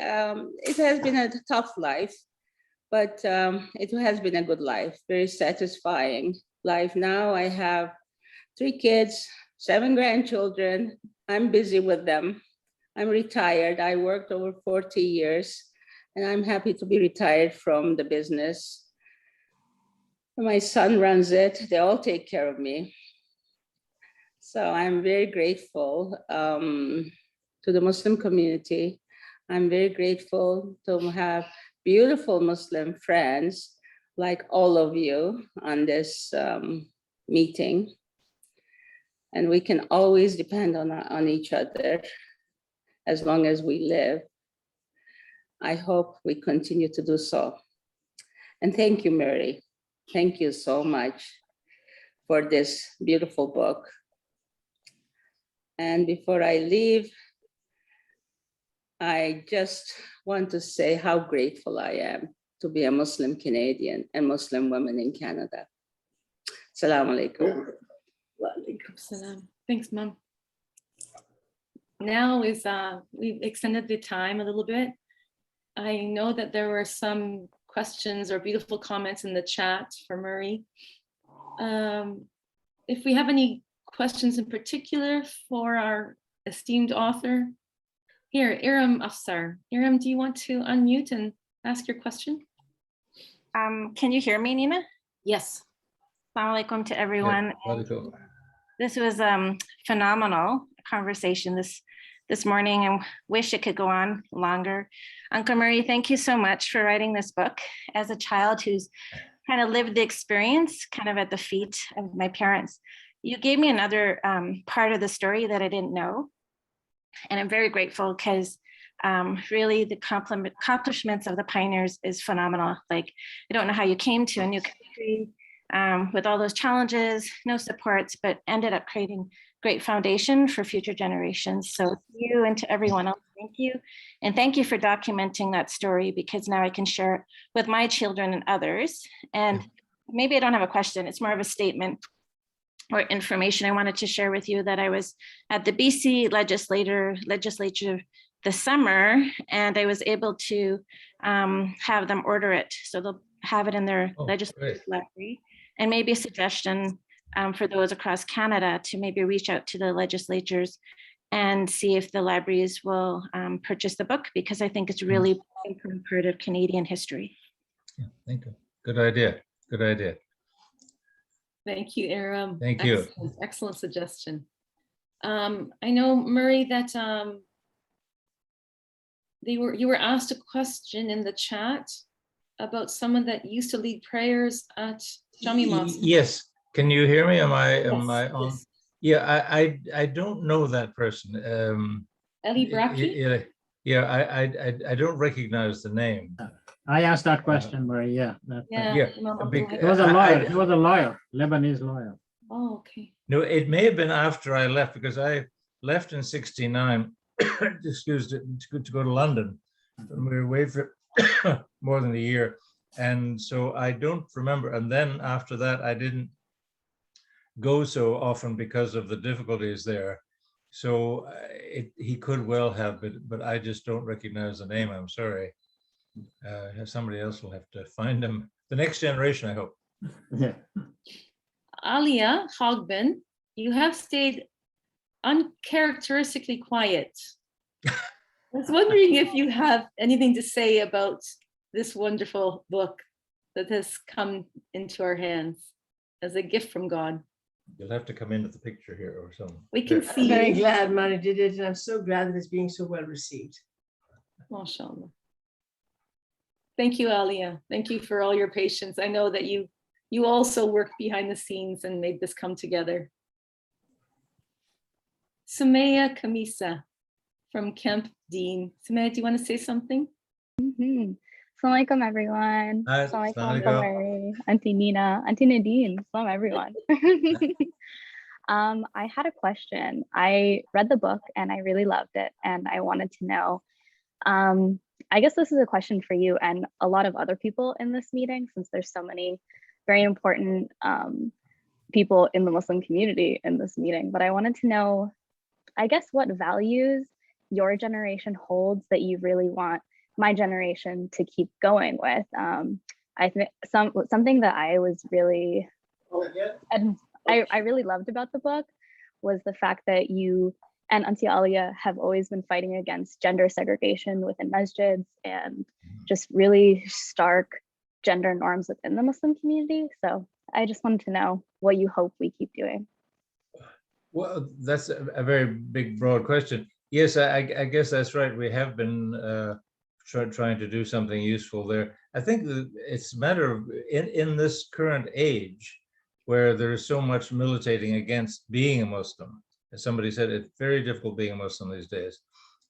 It has been a tough life, but it has been a good life, very satisfying life. Now I have 3 kids, 7 grandchildren. I'm busy with them. I'm retired. I worked over 40 years, and I'm happy to be retired from the business. My son runs it. They all take care of me. So I'm very grateful to the Muslim community. I'm very grateful to have beautiful Muslim friends like all of you on this meeting. And we can always depend on each other as long as we live. I hope we continue to do so. And thank you, Mary. Thank you so much for this beautiful book. And before I leave, I just want to say how grateful I am to be a Muslim Canadian and Muslim woman in Canada. Assalamu alaikum. Wa alaikum salam. Thanks, Mom. Now we've extended the time a little bit. I know that there were some questions or beautiful comments in the chat for Murray. If we have any questions in particular for our esteemed author, here, Iram Afsar. Iram, do you want to unmute and ask your question? Can you hear me, Nina? Yes. Assalamu alaikum to everyone. Yeah, This was phenomenal conversation this morning, and wish it could go on longer. Uncle Murray, thank you so much for writing this book. As a child who's kind of lived the experience kind of at the feet of my parents, you gave me another part of the story that I didn't know. And I'm very grateful because really the accomplishments of the pioneers is phenomenal. Like, I don't know how you came to a new country with all those challenges, no supports, but ended up creating great foundation for future generations. So to you and to everyone else, thank you. And thank you for documenting that story, because now I can share it with my children and others. And maybe I don't have a question, it's more of a statement or information I wanted to share with you, that I was at the BC legislature this summer, and I was able to have them order it. So they'll have it in their legislative library. And maybe a suggestion for those across Canada to maybe reach out to the legislatures and see if the libraries will purchase the book, because I think it's really an important part of Canadian history. Yeah, thank you. Good idea. Good idea. Thank you, Aram. Thank you. Excellent suggestion. I know, Murray, that you were asked a question in the chat about someone that used to lead prayers at Jami Mosque. Yes. Can you hear me? Am I on? Yes. Yeah, I don't know that person. Eli Braki? Yeah, I don't recognize the name. I asked that question, Marie. Yeah. Yeah, Imam a big- Abdul He was a I- lawyer. He was a lawyer, Lebanese lawyer. Oh, okay. No, it may have been after I left, because I left in '69, excuse me, to go to London. And we were away for more than a year. And so I don't remember. And then after that, I didn't go so often because of the difficulties there. So he could well have, but I just don't recognize the name. I'm sorry. Somebody else will have to find him. The next generation, I hope. Yeah. Alia Hogben, you have stayed uncharacteristically quiet. I was wondering if you have anything to say about this wonderful book that has come into our hands as a gift from God. You'll have to come into the picture here or something. We can There. see Very you. glad Mani did it, and I'm so glad that it's being so well received. MashaAllah. Thank you, Alia. Thank you for all your patience. I know that you also worked behind the scenes and made this come together. Sumaya Kamisa from Camp Dean. Sumaya, do you want to say something? Assalamualaikum everyone. Hi, Assalamualaikum Assalamualaikum. Uncle Mary, Auntie Nina, Auntie Nadine. Salam everyone. I had a question. I read the book and I really loved it, and I wanted to know. I guess this is a question for you and a lot of other people in this meeting, since there's so many very important people in the Muslim community in this meeting. But I wanted to know, I guess, what values your generation holds that you really want my generation to keep going with. I think something that I was really, and I really loved about the book was the fact that you and Auntie Alia have always been fighting against gender segregation within masjids and just really stark gender norms within the Muslim community. So I just wanted to know what you hope we keep doing. Well, that's a very big, broad question. Yes, I guess that's right. We have been trying to do something useful there. I think that it's a matter of, in this current age, where there is so much militating against being a Muslim. As somebody said, it's very difficult being a Muslim these days.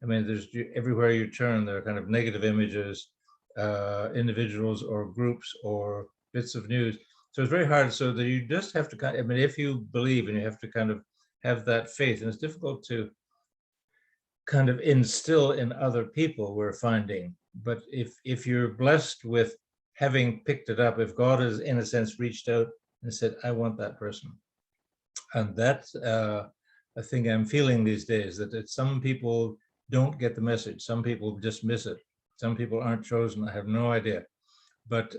I mean, there's everywhere you turn, there are kind of negative images, individuals or groups or bits of news. So it's very hard. So that you just have to I mean, if you believe, and you have to kind of have that faith, and it's difficult to kind of instill in other people, we're finding. But if you're blessed with having picked it up, if God has, in a sense, reached out and said, I want that person. And that's a thing I'm feeling these days, that some people don't get the message. Some people just miss it. Some people aren't chosen. I have no idea. But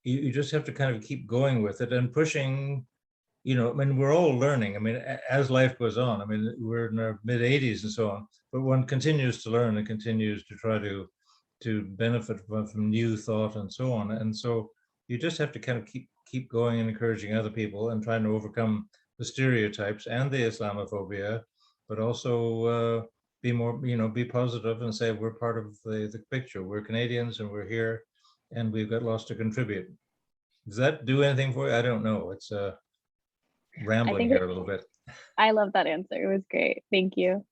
you just have to kind of keep going with it and pushing. You know, I mean, we're all learning. I mean, as life goes on, I mean, we're in our mid 80s and so on, but one continues to learn and continues to try to benefit from new thought and so on. And so you just have to kind of keep going and encouraging other people and trying to overcome the stereotypes and the Islamophobia, but also be more, be positive and say we're part of the picture. We're Canadians and we're here and we've got lots to contribute. Does that do anything for you? I don't know. It's rambling here a little bit. I love that answer. It was great. Thank you.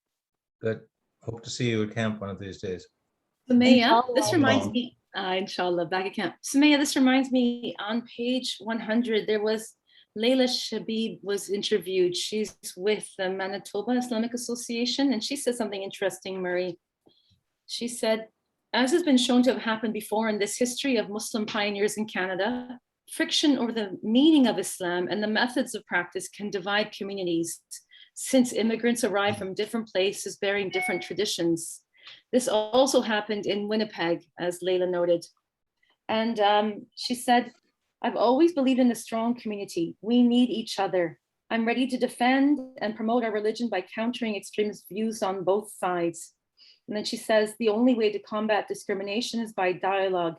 Good. Hope to see you at camp one of these days. Sumaya, this Inshallah. reminds me, inshallah, back at camp. Sumaya, this reminds me, on page 100, there was Layla Shabib was interviewed. She's with the Manitoba Islamic Association, and she said something interesting, Marie. She said, as has been shown to have happened before in this history of Muslim pioneers in Canada, friction over the meaning of Islam and the methods of practice can divide communities, since immigrants arrive from different places bearing different traditions. This also happened in Winnipeg, as Layla noted. And she said, I've always believed in a strong community. We need each other. I'm ready to defend and promote our religion by countering extremist views on both sides. And then she says, the only way to combat discrimination is by dialogue,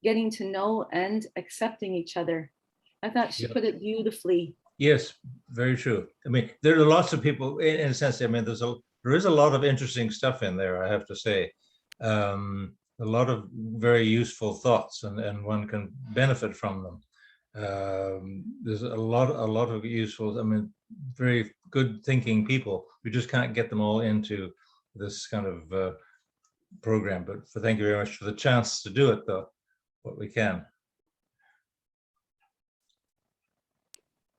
getting to know and accepting each other. I thought she put it beautifully. Yes, very true. I mean, there are lots of people, in a sense, I mean, there is a lot of interesting stuff in there, I have to say. A lot of very useful thoughts, and one can benefit from them. There's a lot of useful, I mean, very good thinking people. We just can't get them all into this kind of program, but thank you very much for the chance to do it, though, what we can.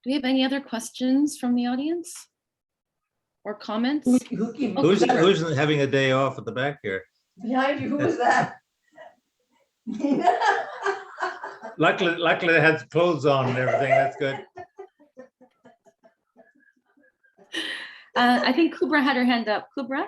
Do we have any other questions from the audience or comments? Who's having a day off at the back here? Behind you, who was that? Luckily they had clothes on and everything. That's good. I think Kubra had her hand up. Kubra?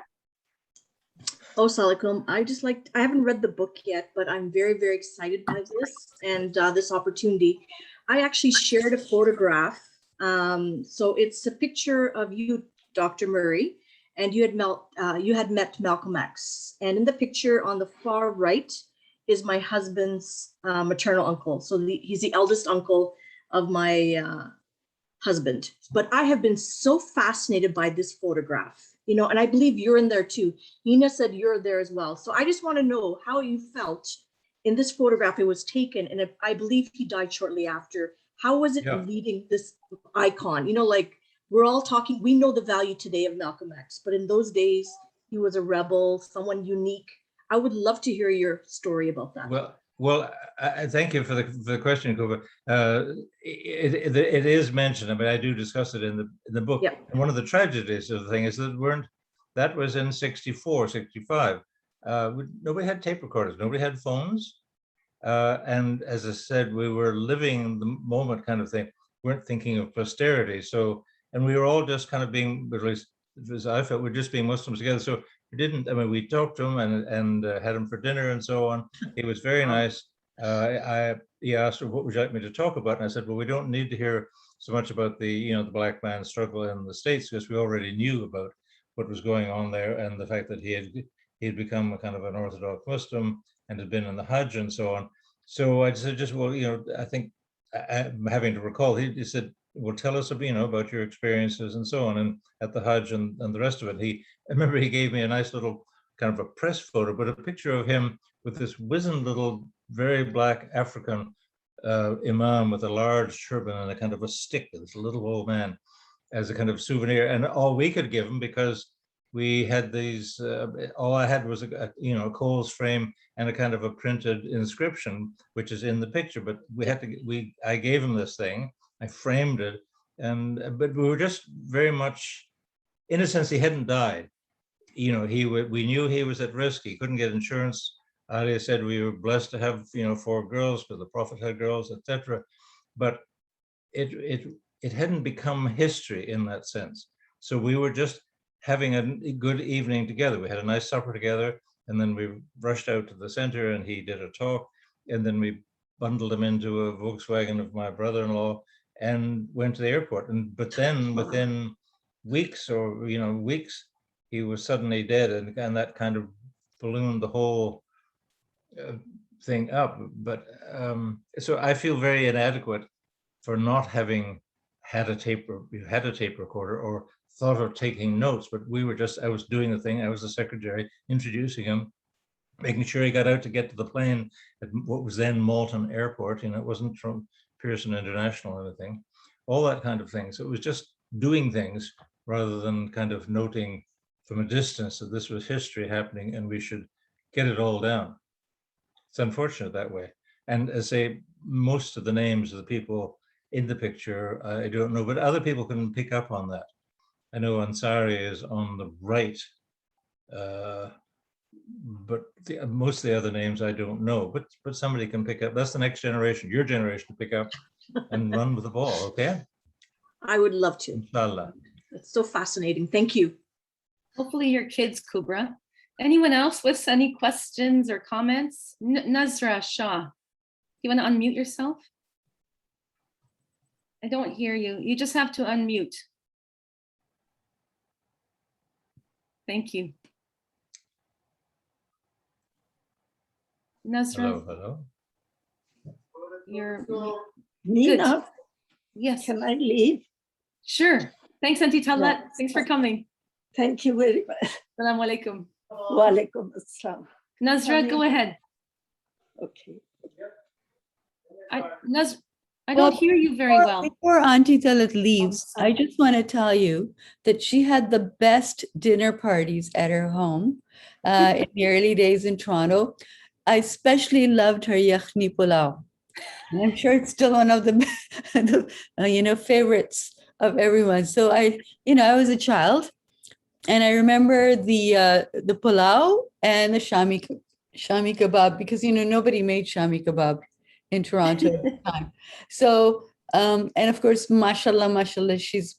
Oh, Salakum. I haven't read the book yet, but I'm very, very excited by this and this opportunity. I actually shared a photograph. So it's a picture of you, Dr. Murray, and you had met Malcolm X. And in the picture on the far right is my husband's maternal uncle. So he's the eldest uncle of my husband. But I have been so fascinated by this photograph, you know, and I believe you're in there too. Nina said you're there as well. So I just want to know how you felt in this photograph. It was taken, and I believe he died shortly after. How was it leading this icon? You know, like we're all talking, we know the value today of Malcolm X, but in those days, he was a rebel, someone unique. I would love to hear your story about that. Well, thank you for the question, Kuba. It is mentioned. I mean, I do discuss it in the book. Yeah. And one of the tragedies of the thing is that was in 64, 65. Nobody had tape recorders. Nobody had phones. And as I said, we were living the moment kind of thing. We weren't thinking of posterity. So, and we were all just kind of being, at least as I felt, we're just being Muslims together. So we didn't, I mean, we talked to him and had him for dinner and so on. He was very nice. He asked, what would you like me to talk about? And I said, well, we don't need to hear so much about the black man's struggle in the States, because we already knew about what was going on there and the fact that he had become a kind of an Orthodox Muslim and had been in the Hajj and so on. So I said, I think I'm having to recall, he said, well, tell us about your experiences and so on, and at the Hajj and the rest of it. I remember he gave me a nice little kind of a press photo, but a picture of him with this wizened little, very black African imam with a large turban and a kind of a stick, this little old man, as a kind of souvenir. And all we could give him, because we had these, all I had was a Coles frame and a kind of a printed inscription, which is in the picture. But I gave him this thing, I framed it, but we were just very much, in a sense, he hadn't died. We knew he was at risk. He couldn't get insurance. Ali said we were blessed to have 4 girls, because the Prophet had girls, etc. But it hadn't become history in that sense. So we were just having a good evening together. We had a nice supper together, and then we rushed out to the center and he did a talk, and then we bundled him into a Volkswagen of my brother-in-law and went to the airport. But then within weeks, he was suddenly dead, and that kind of ballooned the whole thing up. But so I feel very inadequate for not having had a tape recorder or thought of taking notes. But I was doing the thing. I was the secretary, introducing him, making sure he got out to get to the plane at what was then Malton Airport. It wasn't from Pearson International or anything, all that kind of thing. So it was just doing things rather than kind of noting from a distance that this was history happening and we should get it all down. It's unfortunate that way. And as I say, most of the names of the people in the picture, I don't know, but other people can pick up on that. I know Ansari is on the right, but most of the other names I don't know, but somebody can pick up. That's the next generation, your generation, to pick up and run with the ball, okay? I would love to. Inshallah. It's so fascinating. Thank you. Hopefully your kids, Kubra. Anyone else with any questions or comments? Nazra Shah, you want to unmute yourself? I don't hear you. You just have to unmute. Thank you. Nazra. Hello. You're Nina, good. Yes. can I leave? Sure. Thanks, Auntie Talat. Yeah. Thanks for coming. Thank you very much. Assalamu alaikum. Wa alaikum assalam. Nazra, go ahead. Okay. I don't hear you very well. Before Untitled leaves, I just want to tell you that she had the best dinner parties at her home in the early days in Toronto. I especially loved her yakhni pulao. And I'm sure it's still one of the favorites of everyone. So I was a child, and I remember the pulao and the shami kebab, because nobody made shami kebab in Toronto at the time. So and of course, mashallah, she's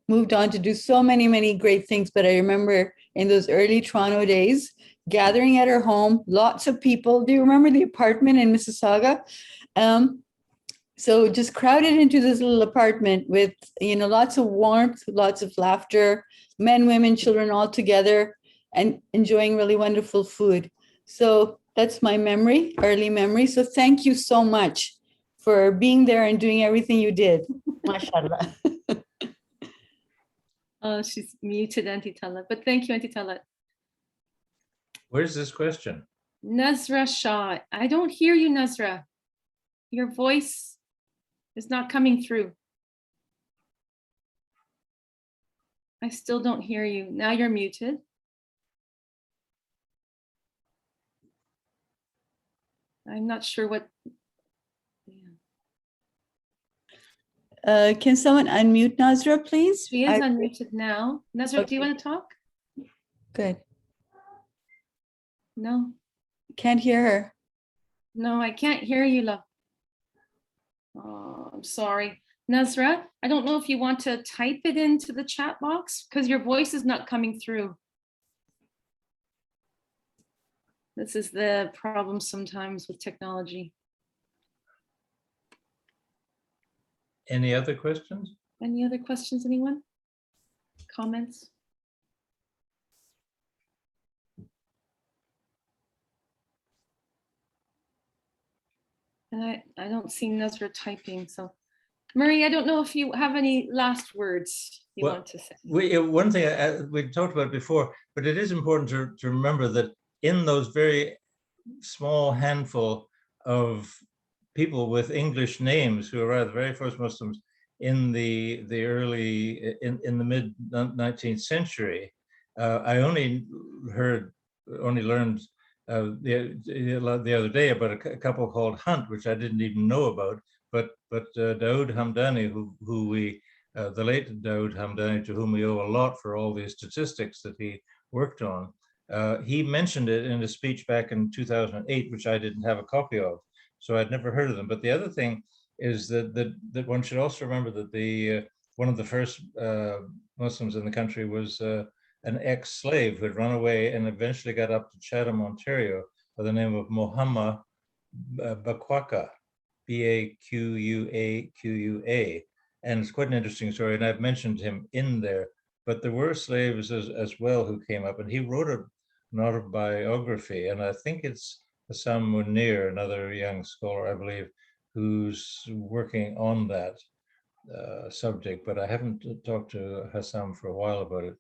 moved on to do so many great things. But I remember in those early Toronto days, gathering at her home, lots of people. Do you remember the apartment in Mississauga? So just crowded into this little apartment with, lots of warmth, lots of laughter, men, women, children all together and enjoying really wonderful food. So that's my memory, early memory. So thank you so much for being there and doing everything you did. MashaAllah. Oh, she's muted, Auntie Talat, but thank you, Auntie Talat. Where's this question? Nazra Shah. I don't hear you, Nazra. Your voice is not coming through. I still don't hear you. Now you're muted. I'm not sure what. Can someone unmute Nazra, please? She is unmuted now. Nazra, do you want to talk? Good. No. Can't hear her. No, I can't hear you, love. Oh, I'm sorry. Nazra, I don't know if you want to type it into the chat box because your voice is not coming through. This is the problem sometimes with technology. Any other questions? Any other questions, anyone? Comments? And I don't see Nazra typing, so. Murray, I don't know if you have any last words you want to say. One thing we talked about before, but it is important to remember that in those very small handful of people with English names who arrived, the very first Muslims in the early, in the mid 19th century, I only learned the other day about a couple called Hunt, which I didn't even know about. But Daoud Hamdani, who we, the late Daoud Hamdani, to whom we owe a lot for all these statistics that he worked on, he mentioned it in a speech back in 2008, which I didn't have a copy of, so I'd never heard of them. But the other thing is that one should also remember that one of the first Muslims in the country was an ex-slave who had run away and eventually got up to Chatham, Ontario, by the name of Muhammad Bakwaka. Baquaqua, and it's quite an interesting story, and I've mentioned him in there, but there were slaves as well who came up, and he wrote an autobiography, and I think it's Hassam Munir, another young scholar, I believe, who's working on that subject, but I haven't talked to Hassam for a while about it.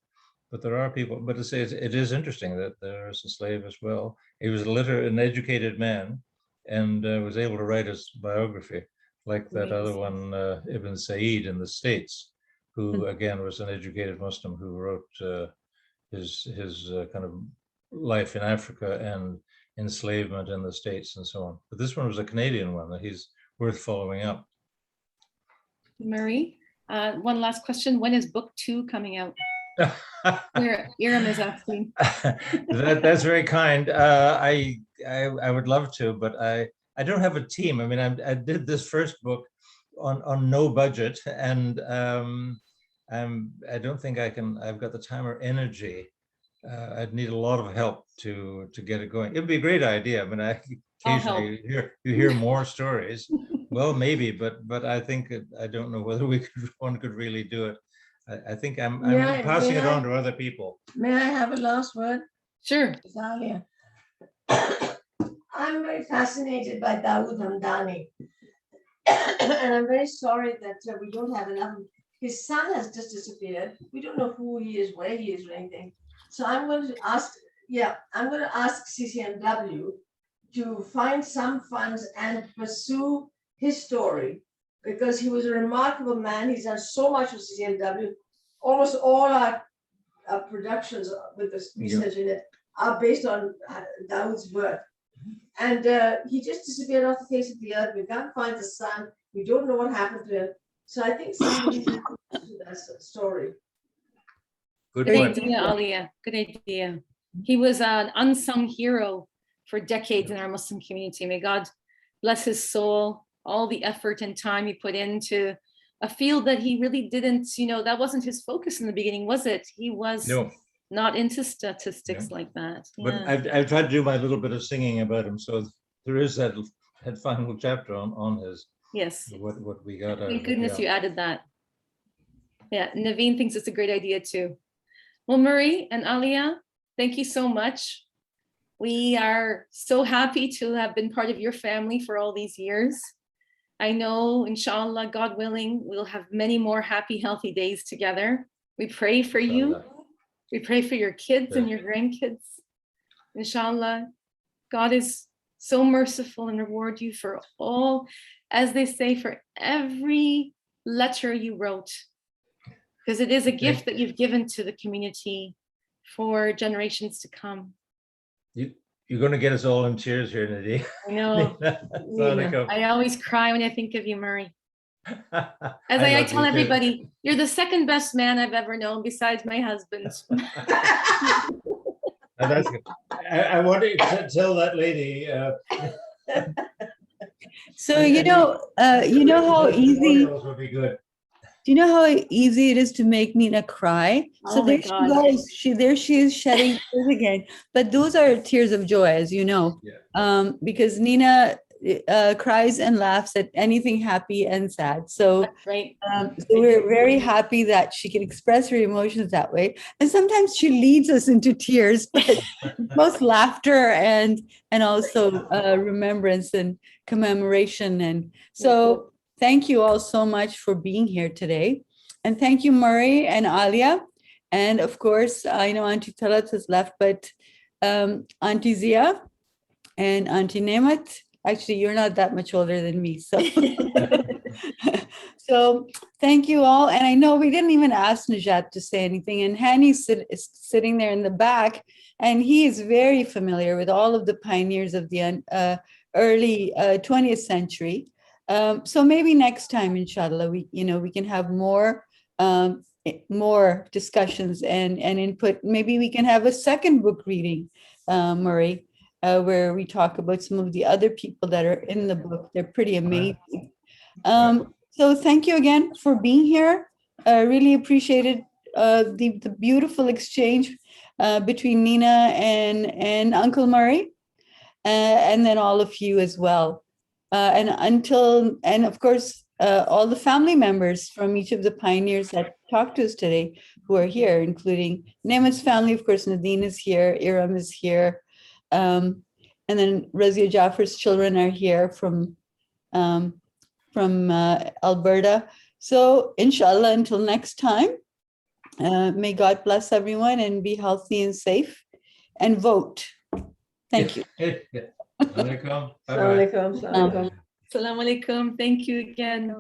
But there are people, but to say it is interesting that there is a slave as well. He was an educated man, and was able to write his biography, like that other one, Ibn Said in the States, who again was an educated Muslim who wrote his kind of life in Africa and enslavement in the States and so on. But this one was a Canadian one that he's worth following up. Marie, one last question. When is book 2 coming out? Where Iram is asking. That's very kind. I would love to, but I don't have a team. I mean, I did this first book on no budget, and I don't think I can. I've got the time or energy. I'd need a lot of help to get it going. It'd be a great idea. I mean, occasionally you hear more stories. Well, maybe, but I think I don't know whether one could really do it. I think I'm passing it on to other people. May I have a last word? Sure. Zalia. I'm very fascinated by Dawood Hamdani. And I'm very sorry that we don't have enough. His son has just disappeared. We don't know who he is, where he is, or anything. So I'm going to ask CCMW to find some funds and pursue his story because he was a remarkable man. He's done so much with CMW. Almost all our productions with this research in it are based on Dawood's work. And he just disappeared off the face of the earth. We can't find the son. We don't know what happened to him. So I think somebody should do that story. Good Good point. idea, Alia. Good idea. He was an unsung hero for decades in our Muslim community. May God bless his soul, all the effort and time he put into a field that he really didn't, that wasn't his focus in the beginning, was it? He was not into statistics like that. But Yeah. I've tried to do my little bit of singing about him. So there is that final chapter on his, Yes. what we got. Thank goodness you added that. Yeah, Naveen thinks it's a great idea too. Well, Murray and Alia, thank you so much. We are so happy to have been part of your family for all these years. I know, inshallah, God willing, we'll have many more happy, healthy days together. We pray for you. We pray for your kids and your grandkids. Inshallah, God is so merciful and reward you for all, as they say, for every letter you wrote, because it is a gift that you've given to the community for generations to come. You're going to get us all in tears here, Nadine. I know. I always cry when I think of you, Murray. As I tell everybody, you're the second best man I've ever known besides my husband. That's good. I want to tell that lady. So you know how easy. Would be good. Do you know how easy it is to make Nina cry? So there she goes. There she is shedding tears again. But those are tears of joy, as you know, because Nina cries and laughs at anything happy and sad. So, right. So we're very happy that she can express her emotions that way. And sometimes she leads us into tears, but both laughter and also remembrance and commemoration. And so thank you all so much for being here today. And thank you, Murray and Alia. And of course, I know Auntie Talat has left, but Auntie Zia and Auntie Nemat, actually, you're not that much older than me. So, so thank you all. And I know we didn't even ask Najat to say anything. And Hani's sitting there in the back, and he is very familiar with all of the pioneers of the early 20th century. So maybe next time, inshallah, we can have more discussions and input. Maybe we can have a second book reading, Murray, where we talk about some of the other people that are in the book. They're pretty amazing. So thank you again for being here. Really appreciated the beautiful exchange between Nina and Uncle Murray, and then all of you as well. And of course, all the family members from each of the pioneers that talked to us today who are here, including Nemat's family. Of course, Nadine is here, Iram is here. And then Razia Jaffer's children are here from Alberta. So inshallah, until next time, may God bless everyone and be healthy and safe and vote. Thank you. Assalamu alaikum. Assalamu alaikum. Assalamu alaikum. Thank you again.